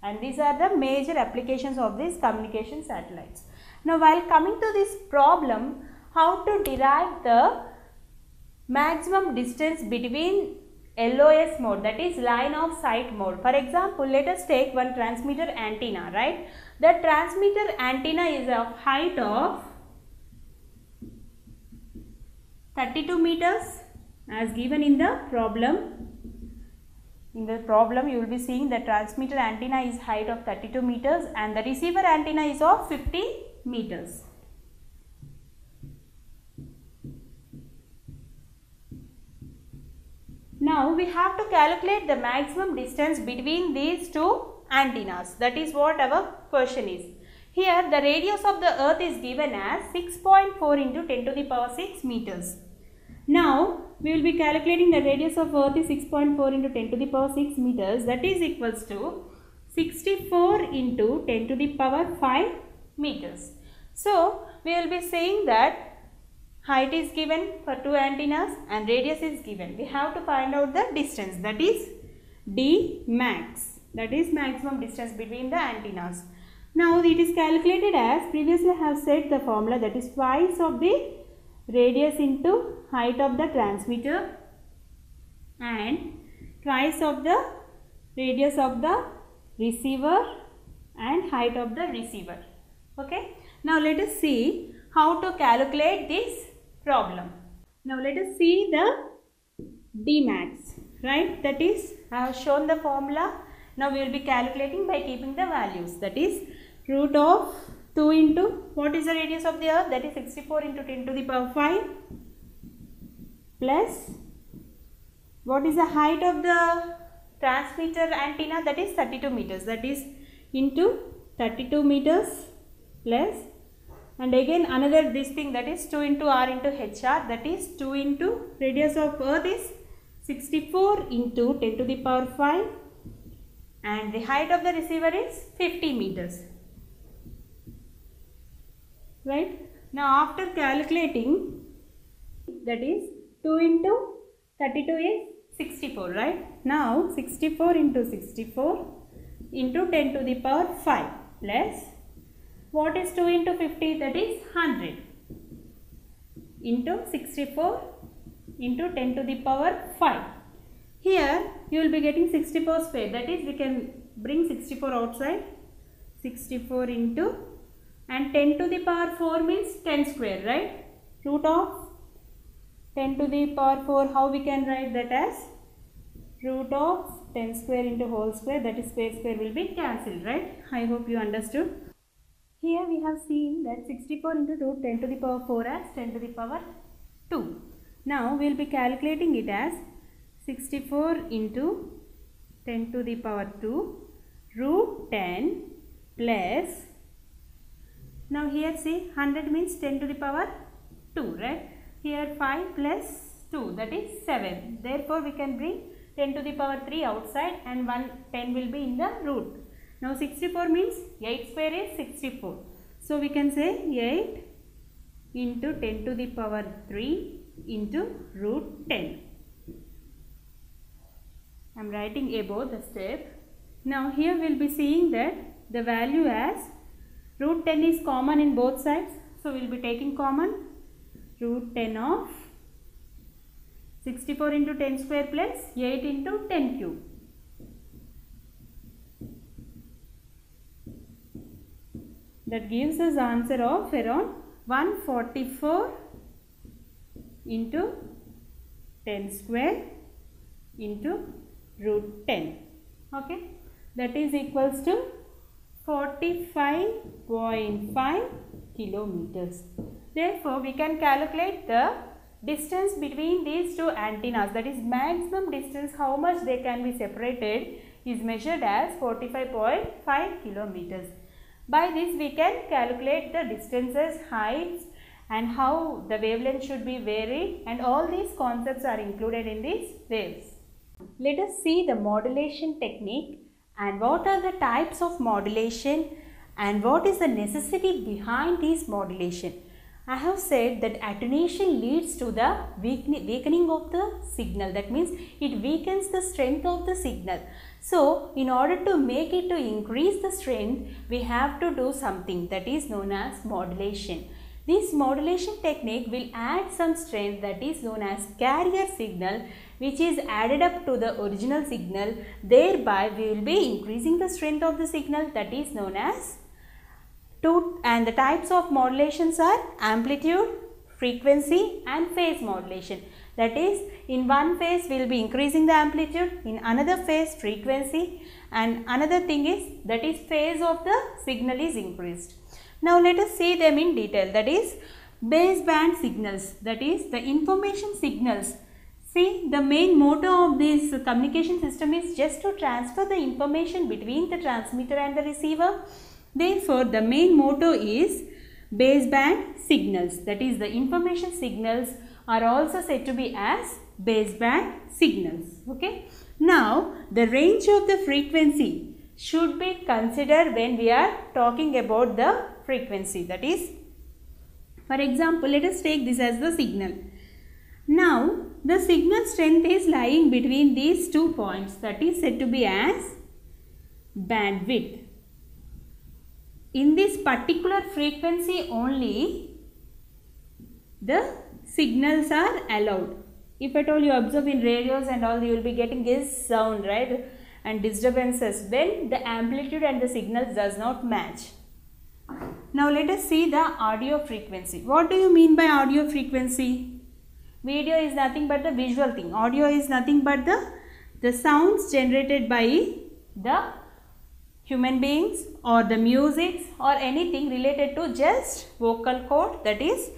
Speaker 1: and these are the major applications of these communication satellites. Now while coming to this problem, how to derive the maximum distance between LOS mode, that is line of sight mode. For example, let us take one transmitter antenna, right? The transmitter antenna is of height of 32 meters as given in the problem. In the problem you will be seeing the transmitter antenna is height of 32 meters and the receiver antenna is of 50 meters. Now we have to calculate the maximum distance between these two antennas. That is what our question is. Here the radius of the earth is given as 6.4 into 10 to the power 6 meters. Now we will be calculating the radius of earth is 6.4 into 10 to the power 6 meters, that is equals to 64 into 10 to the power 5 meters. So we will be saying that height is given for two antennas and radius is given. We have to find out the distance, that is D max, that is maximum distance between the antennas. Now it is calculated as previously I have said the formula, that is twice of the radius into height of the transmitter and twice of the radius of the receiver and height of the receiver. Okay. Now let us see how to calculate this problem. Now let us see the D max, right? That is, I have shown the formula. Now we will be calculating by keeping the values, that is root of 2 into what is the radius of the earth, that is 64 into 10 to the power 5 plus what is the height of the transmitter antenna, that is 32 meters, that is into 32 meters plus and again another this thing, that is 2 into R into HR, that is 2 into radius of earth is 64 into 10 to the power 5 and the height of the receiver is 50 meters. Right. Now after calculating, that is 2 into 32 is 64, right? Now 64 into 64 into 10 to the power 5 plus what is 2 into 50, that is 100 into 64 into 10 to the power 5. Here you will be getting 64 square, that is we can bring 64 outside, 64 into and 10 to the power 4 means 10 square, right? Root of 10 to the power 4, how we can write that as root of 10 square into whole square, that is square will be cancelled, right? I hope you understood. Here we have seen that 64 into root 10 to the power 4 as 10 to the power 2. Now we will be calculating it as 64 into 10 to the power 2 root 10 plus, now here see 100 means 10 to the power 2, right? Here 5 plus 2, that is 7. Therefore we can bring 10 to the power 3 outside and 10 will be in the root. Now 64 means 8 square is 64. So we can say 8 into 10 to the power 3 into root 10. I am writing above the step. Now here we will be seeing that the value as root 10 is common in both sides. So we will be taking common root 10 of 64 into 10 square plus 8 into 10 cube. That gives us answer of around 144 into 10 square into root 10. Okay. That is equals to 45.5 kilometers. Therefore, we can calculate the distance between these two antennas, that is maximum distance, how much they can be separated is measured as 45.5 kilometers. By this we can calculate the distances, heights and how the wavelength should be varied, and all these concepts are included in these waves. Let us see the modulation technique and what are the types of modulation and what is the necessity behind this modulation. I have said that attenuation leads to the weakening of the signal. That means it weakens the strength of the signal. So, in order to make it to increase the strength, we have to do something that is known as modulation. This modulation technique will add some strength that is known as carrier signal, which is added up to the original signal. Thereby we will be increasing the strength of the signal, that is known as and the types of modulations are amplitude, frequency and phase modulation. That is, in one phase we will be increasing the amplitude, in another phase frequency, and another thing is that is phase of the signal is increased. Now let us see them in detail. That is baseband signals, that is the information signals. See, the main motto of this communication system is just to transfer the information between the transmitter and the receiver. Therefore, the main motto is baseband signals, that is the information signals are also said to be as baseband signals. Okay. Now, the range of the frequency should be considered when we are talking about the frequency. That is, for example, let us take this as the signal. Now, the signal strength is lying between these 2 points, that is said to be as bandwidth. In this particular frequency only, the signals are allowed. If at all you observe in radios and all, you will be getting this sound, right, and disturbances when the amplitude and the signals does not match. Now let us see the audio frequency. What do you mean by audio frequency? Video is nothing but the visual thing. Audio is nothing but the sounds generated by the human beings or the music or anything related to just vocal cord, that is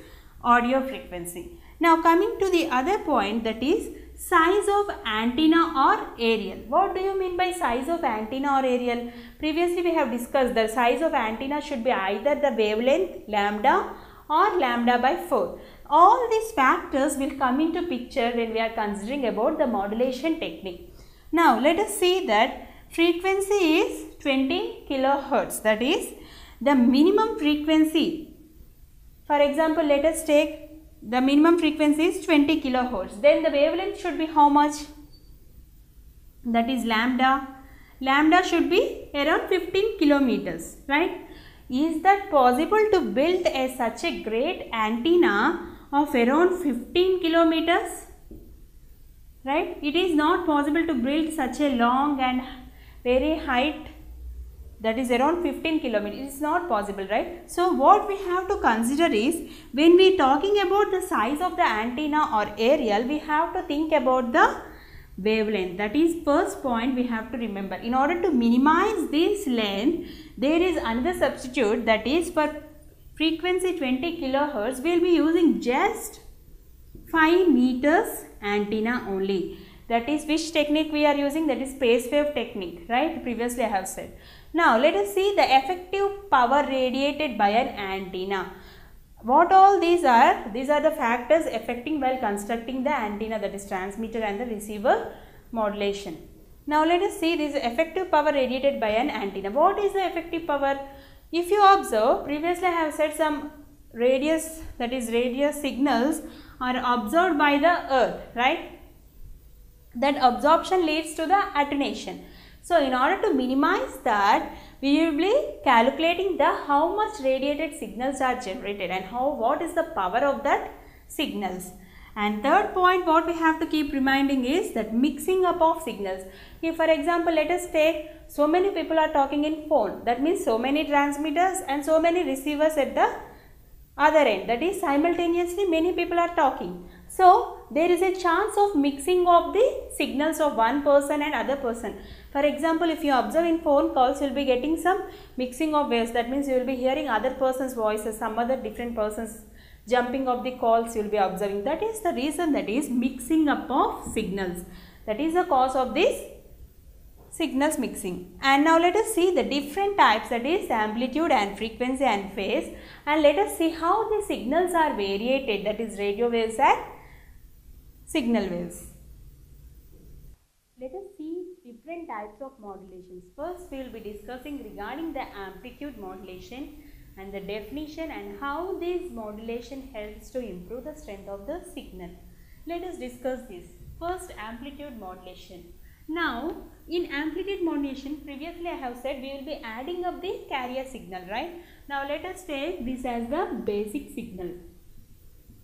Speaker 1: audio frequency. Now coming to the other point, that is size of antenna or aerial. What do you mean by size of antenna or aerial? Previously we have discussed the size of antenna should be either the wavelength lambda or lambda by 4. All these factors will come into picture when we are considering about the modulation technique. Now let us see that frequency is 20 kilohertz, that is the minimum frequency. For example, let us take the minimum frequency is 20 kilohertz. Then the wavelength should be how much? That is lambda. Lambda should be around 15 kilometers, right? Is that possible to build such a great antenna of around 15 kilometers? Right? It is not possible to build such a long and very height, that is around 15 kilometers. It is not possible, right? So what we have to consider is, when we are talking about the size of the antenna or aerial, we have to think about the wavelength. That is first point we have to remember. In order to minimize this length, there is another substitute, that is for frequency 20 kilohertz, we will be using just 5 meters antenna only. That is which technique we are using? That is space wave technique, right? Previously I have said. Now let us see the effective power radiated by an antenna. What all these are? These are the factors affecting while constructing the antenna, that is transmitter and the receiver modulation. Now let us see this effective power radiated by an antenna. What is the effective power? If you observe, previously I have said some radius, that is radio signals are absorbed by the earth, right? That absorption leads to the attenuation. So in order to minimize that, we will be calculating the how much radiated signals are generated and what is the power of that signals. And third point what we have to keep reminding is that mixing up of signals. If for example, let us take so many people are talking in phone, that means so many transmitters and so many receivers at the other end, that is simultaneously many people are talking. So there is a chance of mixing of the signals of one person and other person. For example, if you observe in phone calls, you will be getting some mixing of waves. That means you will be hearing other person's voices, some other different persons jumping of the calls you will be observing. That is the reason, that is mixing up of signals. That is the cause of this signals mixing. And now let us see the different types, that is amplitude and frequency and phase, and let us see how the signals are variated, that is radio waves and signal waves. Let us see different types of modulations. First we will be discussing regarding the amplitude modulation and the definition and how this modulation helps to improve the strength of the signal. Let us discuss this. First, amplitude modulation. Now in amplitude modulation, previously I have said we will be adding up the carrier signal, right? Now let us take this as the basic signal.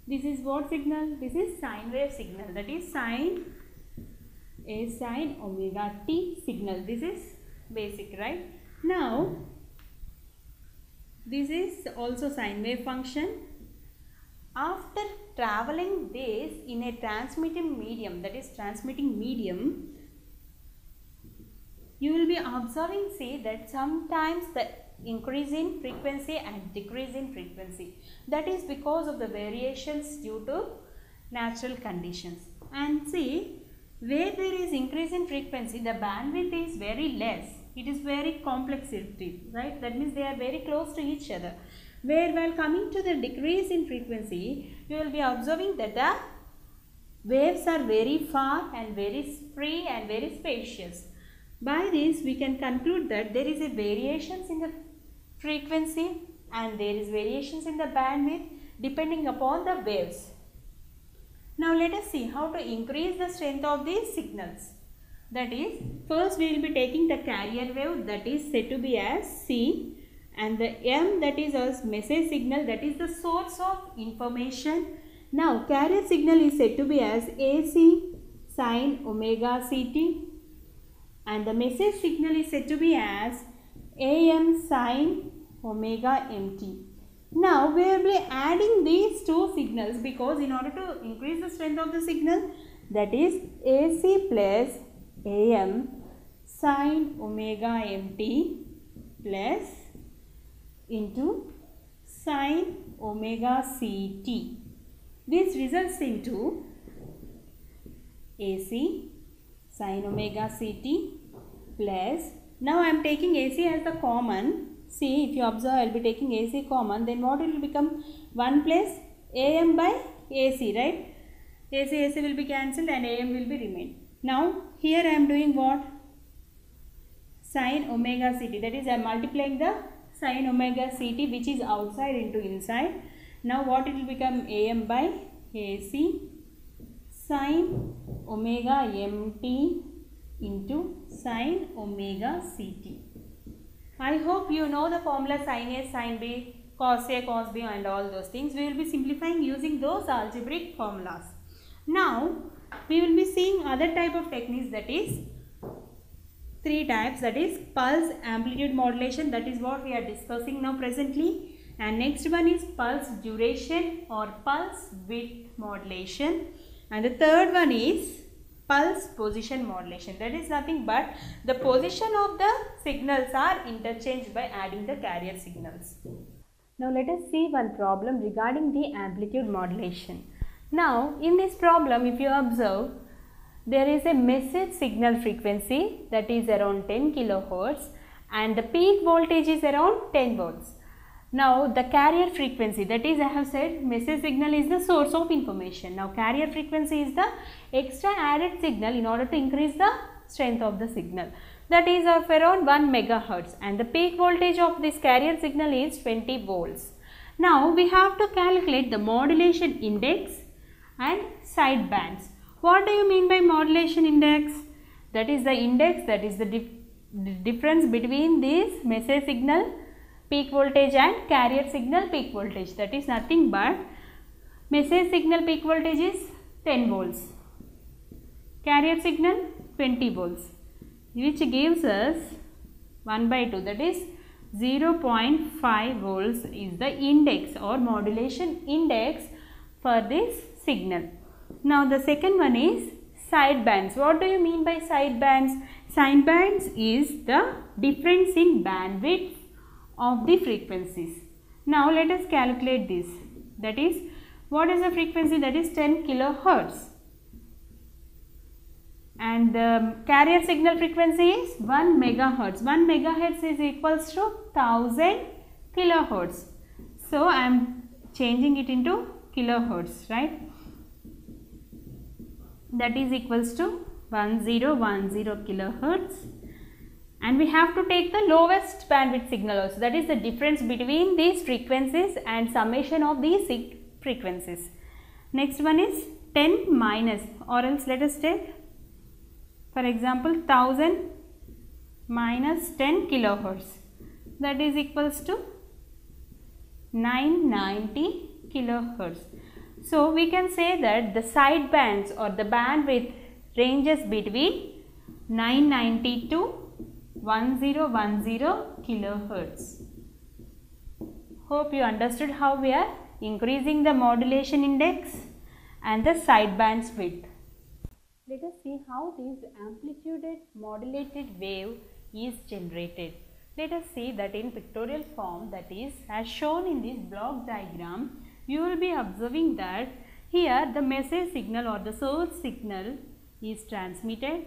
Speaker 1: This is what signal? This is sine wave signal, that is sine omega t signal. This is basic, right? Now this is also sine wave function. After traveling this in a transmitting medium, that is transmitting medium, you will be observing, see, that sometimes the increase in frequency and decrease in frequency. That is because of the variations due to natural conditions. And see, where there is increase in frequency, the bandwidth is very less. It is very complexity, right? That means they are very close to each other. Where while coming to the decrease in frequency, you will be observing that the waves are very far and very free and very spacious. By this, we can conclude that there is a variations in the frequency and there is variations in the bandwidth depending upon the waves. Now let us see how to increase the strength of these signals. That is, first we will be taking the carrier wave, that is said to be as C, and the M, that is as message signal, that is the source of information. Now carrier signal is said to be as AC sine omega CT, and the message signal is said to be as AM sine omega MT. Now we will be adding these two signals because in order to increase the strength of the signal, that is AC plus AM sine omega MT plus into sine omega CT. This results into AC sine omega CT plus, now I am taking AC as the common. See, if you observe, I will be taking AC common, then what will become? 1 plus AM by AC, right? AC will be cancelled and AM will be remain. Now here I am doing what? Sine omega CT, that is I am multiplying the sine omega CT which is outside into inside. Now what it will become? AM by AC sine omega MT into sine omega CT. I hope you know the formula sin A, sin B, cos A, cos B and all those things. We will be simplifying using those algebraic formulas. Now we will be seeing other type of techniques, that is 3 types, that is pulse amplitude modulation, that is what we are discussing now presently, and next one is pulse duration or pulse width modulation, and the third one is pulse position modulation, that is nothing but the position of the signals are interchanged by adding the carrier signals. Now let us see one problem regarding the amplitude modulation. Now in this problem, if you observe, there is a message signal frequency that is around 10 kilohertz and the peak voltage is around 10 volts. Now the carrier frequency, that is I have said message signal is the source of information. Now carrier frequency is the extra added signal in order to increase the strength of the signal, that is of around 1 megahertz, and the peak voltage of this carrier signal is 20 volts. Now we have to calculate the modulation index and side bands. What do you mean by modulation index? That is the index, that is the difference between this message signal peak voltage and carrier signal peak voltage, that is nothing but message signal peak voltage is 10 volts, carrier signal 20 volts, which gives us 1 by 2, that is 0.5 volts is the index or modulation index for this signal. Now the second one is side bands. What do you mean by side bands? Side bands is the difference in bandwidth of the frequencies. Now let us calculate this. That is, what is the frequency? That is 10 kilohertz. And the carrier signal frequency is 1 megahertz. 1 megahertz is equals to 1000 kilohertz. So I am changing it into kilohertz, right? That is equals to 1010 kilohertz. And we have to take the lowest bandwidth signal also, that is the difference between these frequencies and summation of these frequencies. Next one is 10 minus, or else let us take For example, 1000 minus 10 kilohertz, that is equals to 990 kilohertz. So we can say that the side bands or the bandwidth ranges between 990 to 1010 kilohertz. Hope you understood how we are increasing the modulation index and the sidebands width. Let us see how this amplitude modulated wave is generated. Let us see that in pictorial form, that is as shown in this block diagram. You will be observing that here the message signal or the source signal is transmitted,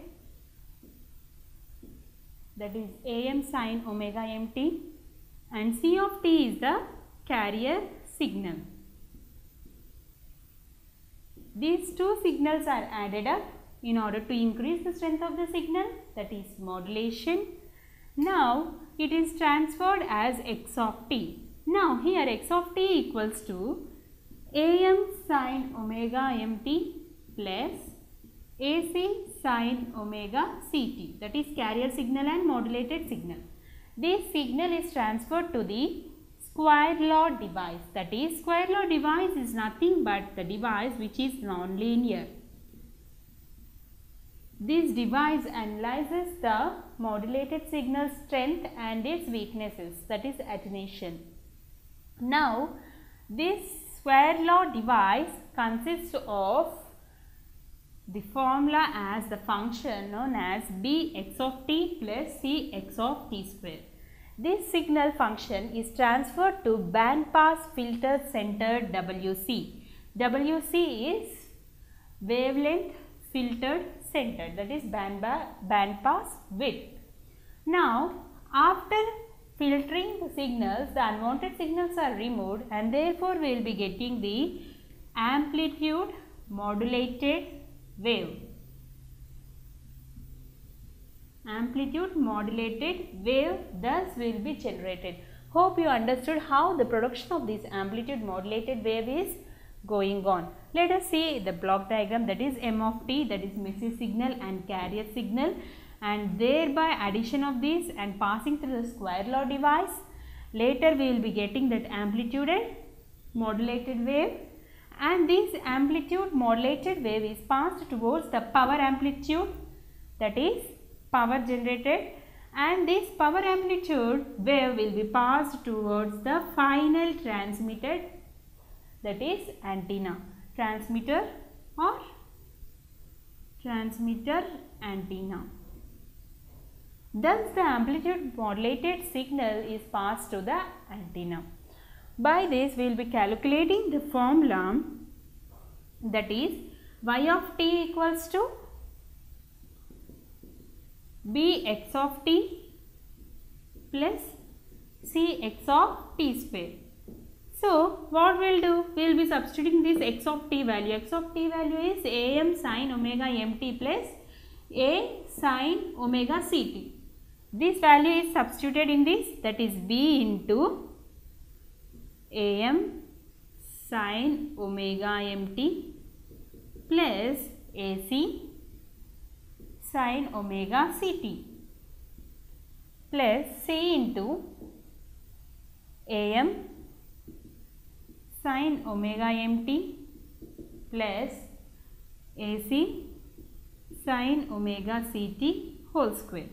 Speaker 1: that is AM sin omega mt, and C of t is the carrier signal. These two signals are added up in order to increase the strength of the signal, that is modulation. Now it is transferred as x of t. Now here x of t equals to AM sin omega mt plus AC sin omega ct, that is carrier signal and modulated signal. This signal is transferred to the square law device, that is square law device is nothing but the device which is non-linear. This device analyzes the modulated signal strength and its weaknesses, that is attenuation. Now this square law device consists of the formula as the function known as bx of t plus cx of t square. This signal function is transferred to band pass filter center WC. WC is wavelength filtered center, that is band pass width. Now after filtering the signals, the unwanted signals are removed and therefore we will be getting the amplitude modulated wave. Amplitude modulated wave thus will be generated. Hope you understood how the production of this amplitude modulated wave is going on. Let us see the block diagram, that is M of t, that is message signal and carrier signal, and thereby addition of this and passing through the square law device. Later we will be getting that amplitude modulated wave, and this amplitude modulated wave is passed towards the power amplitude, that is power generated, and this power amplitude wave will be passed towards the final transmitted, that is antenna, transmitter or transmitter antenna. Thus the amplitude modulated signal is passed to the antenna. By this we will be calculating the formula, that is y of t equals to bx of t plus cx of t square. So what we will do, we will be substituting this x of t value. X of t value is am sin omega mt plus a sin omega ct. This value is substituted in this, that is b into am sin omega mt plus ac sin omega ct plus c into am sin omega mt plus ac sin omega ct whole square,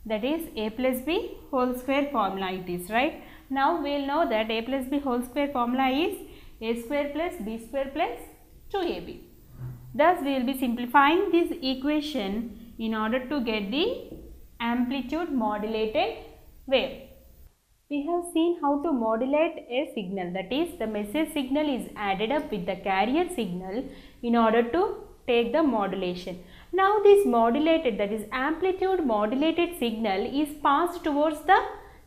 Speaker 1: that is a plus b whole square formula it is, right. Now we will know that a plus b whole square formula is a square plus b square plus 2ab. Thus we will be simplifying this equation in order to get the amplitude modulated wave. We have seen how to modulate a signal, that is the message signal is added up with the carrier signal in order to take the modulation. Now this modulated, that is amplitude modulated signal is passed towards the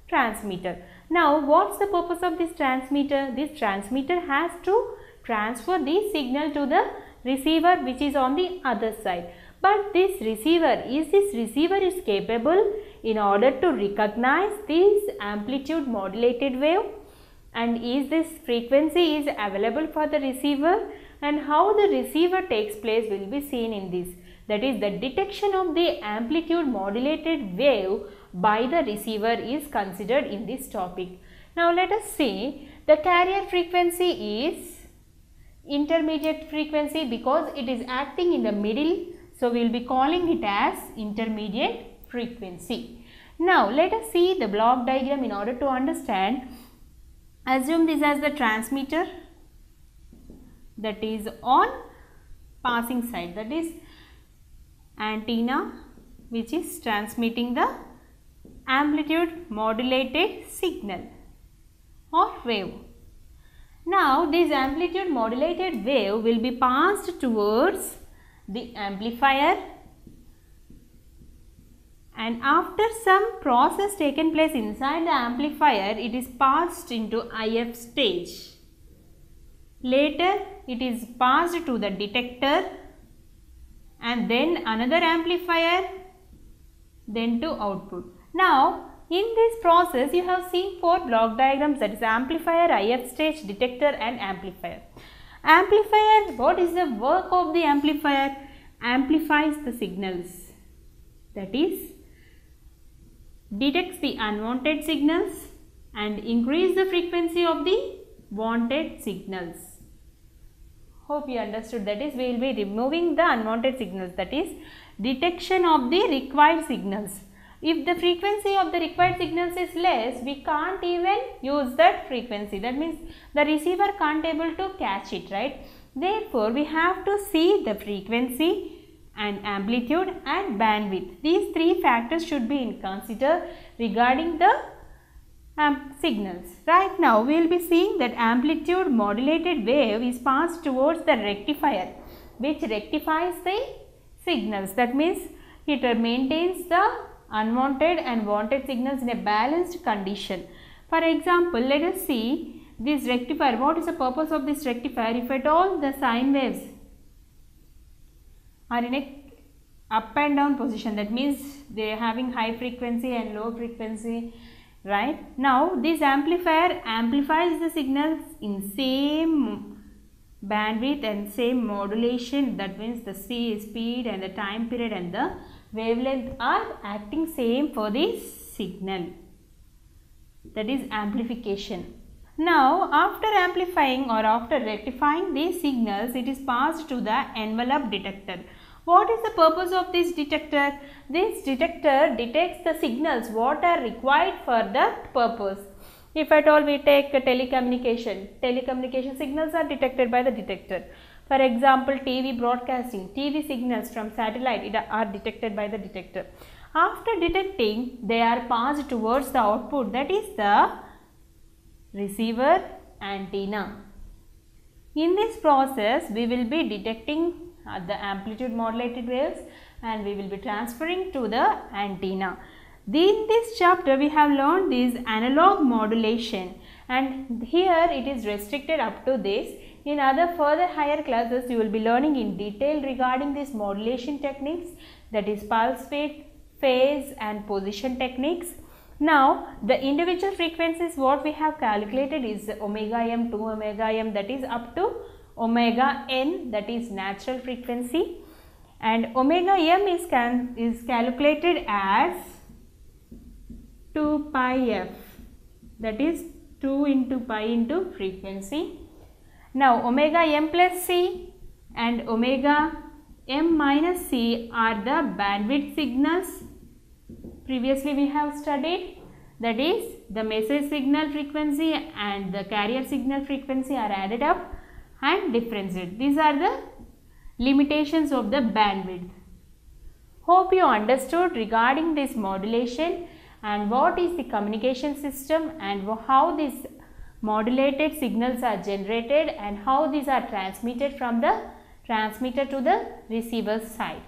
Speaker 1: transmitter. Now what's the purpose of this transmitter? This transmitter has to transfer this signal to the receiver which is on the other side. But this receiver is capable in order to recognize this amplitude modulated wave, and is this frequency is available for the receiver? and how the receiver takes place will be seen in this. That is, the detection of the amplitude modulated wave by the receiver is considered in this topic. Now let us see, the carrier frequency is intermediate frequency because it is acting in the middle, so we will be calling it as intermediate frequency. Now let us see the block diagram in order to understand. Assume this as the transmitter that is on passing side, that is antenna which is transmitting the amplitude modulated signal or wave. Now this amplitude modulated wave will be passed towards the amplifier, and after some process taken place inside the amplifier, it is passed into IF stage. Later it is passed to the detector and then another amplifier, then to output. Now in this process you have seen 4 block diagrams, that is amplifier, IF stage, detector and amplifier. Amplifier, what is the work of the amplifier? Amplifies the signals, that is detects the unwanted signals and increase the frequency of the wanted signals. Hope you understood. That is, we will be removing the unwanted signals, that is detection of the required signals. If the frequency of the required signals is less, we can't even use that frequency. That means the receiver can't able to catch it, right? Therefore, we have to see the frequency and amplitude and bandwidth. These 3 factors should be considered regarding the signals. Right now, we will be seeing that amplitude modulated wave is passed towards the rectifier, which rectifies the signals. That means it maintains the unwanted and wanted signals in a balanced condition. For example, let us see this rectifier. What is the purpose of this rectifier? If at all the sine waves are in a up and down position, that means they are having high frequency and low frequency, right? Now this amplifier amplifies the signals in same bandwidth and same modulation. That means the speed and the time period and the wavelength are acting same for this signal. That is amplification. Now after amplifying or after rectifying these signals, it is passed to the envelope detector. What is the purpose of this detector? This detector detects the signals what are required for that purpose. If at all we take telecommunication signals are detected by the detector. For example, TV broadcasting, TV signals from satellite are detected by the detector. After detecting, they are passed towards the output, that is the receiver antenna. In this process, we will be detecting the amplitude modulated waves and we will be transferring to the antenna. In this chapter, we have learned this analog modulation, and here it is restricted up to this. In other further higher classes, you will be learning in detail regarding these modulation techniques, that is pulse width, phase and position techniques. Now the individual frequencies what we have calculated is omega m to omega m, that is up to omega n, that is natural frequency, and omega m is calculated as 2 pi f, that is 2 into pi into frequency. Now omega m plus c and omega m minus c are the bandwidth signals. Previously we have studied, that is the message signal frequency and the carrier signal frequency are added up and differentiated. These are the limitations of the bandwidth. Hope you understood regarding this modulation and what is the communication system and how these modulated signals are generated and how these are transmitted from the transmitter to the receiver side.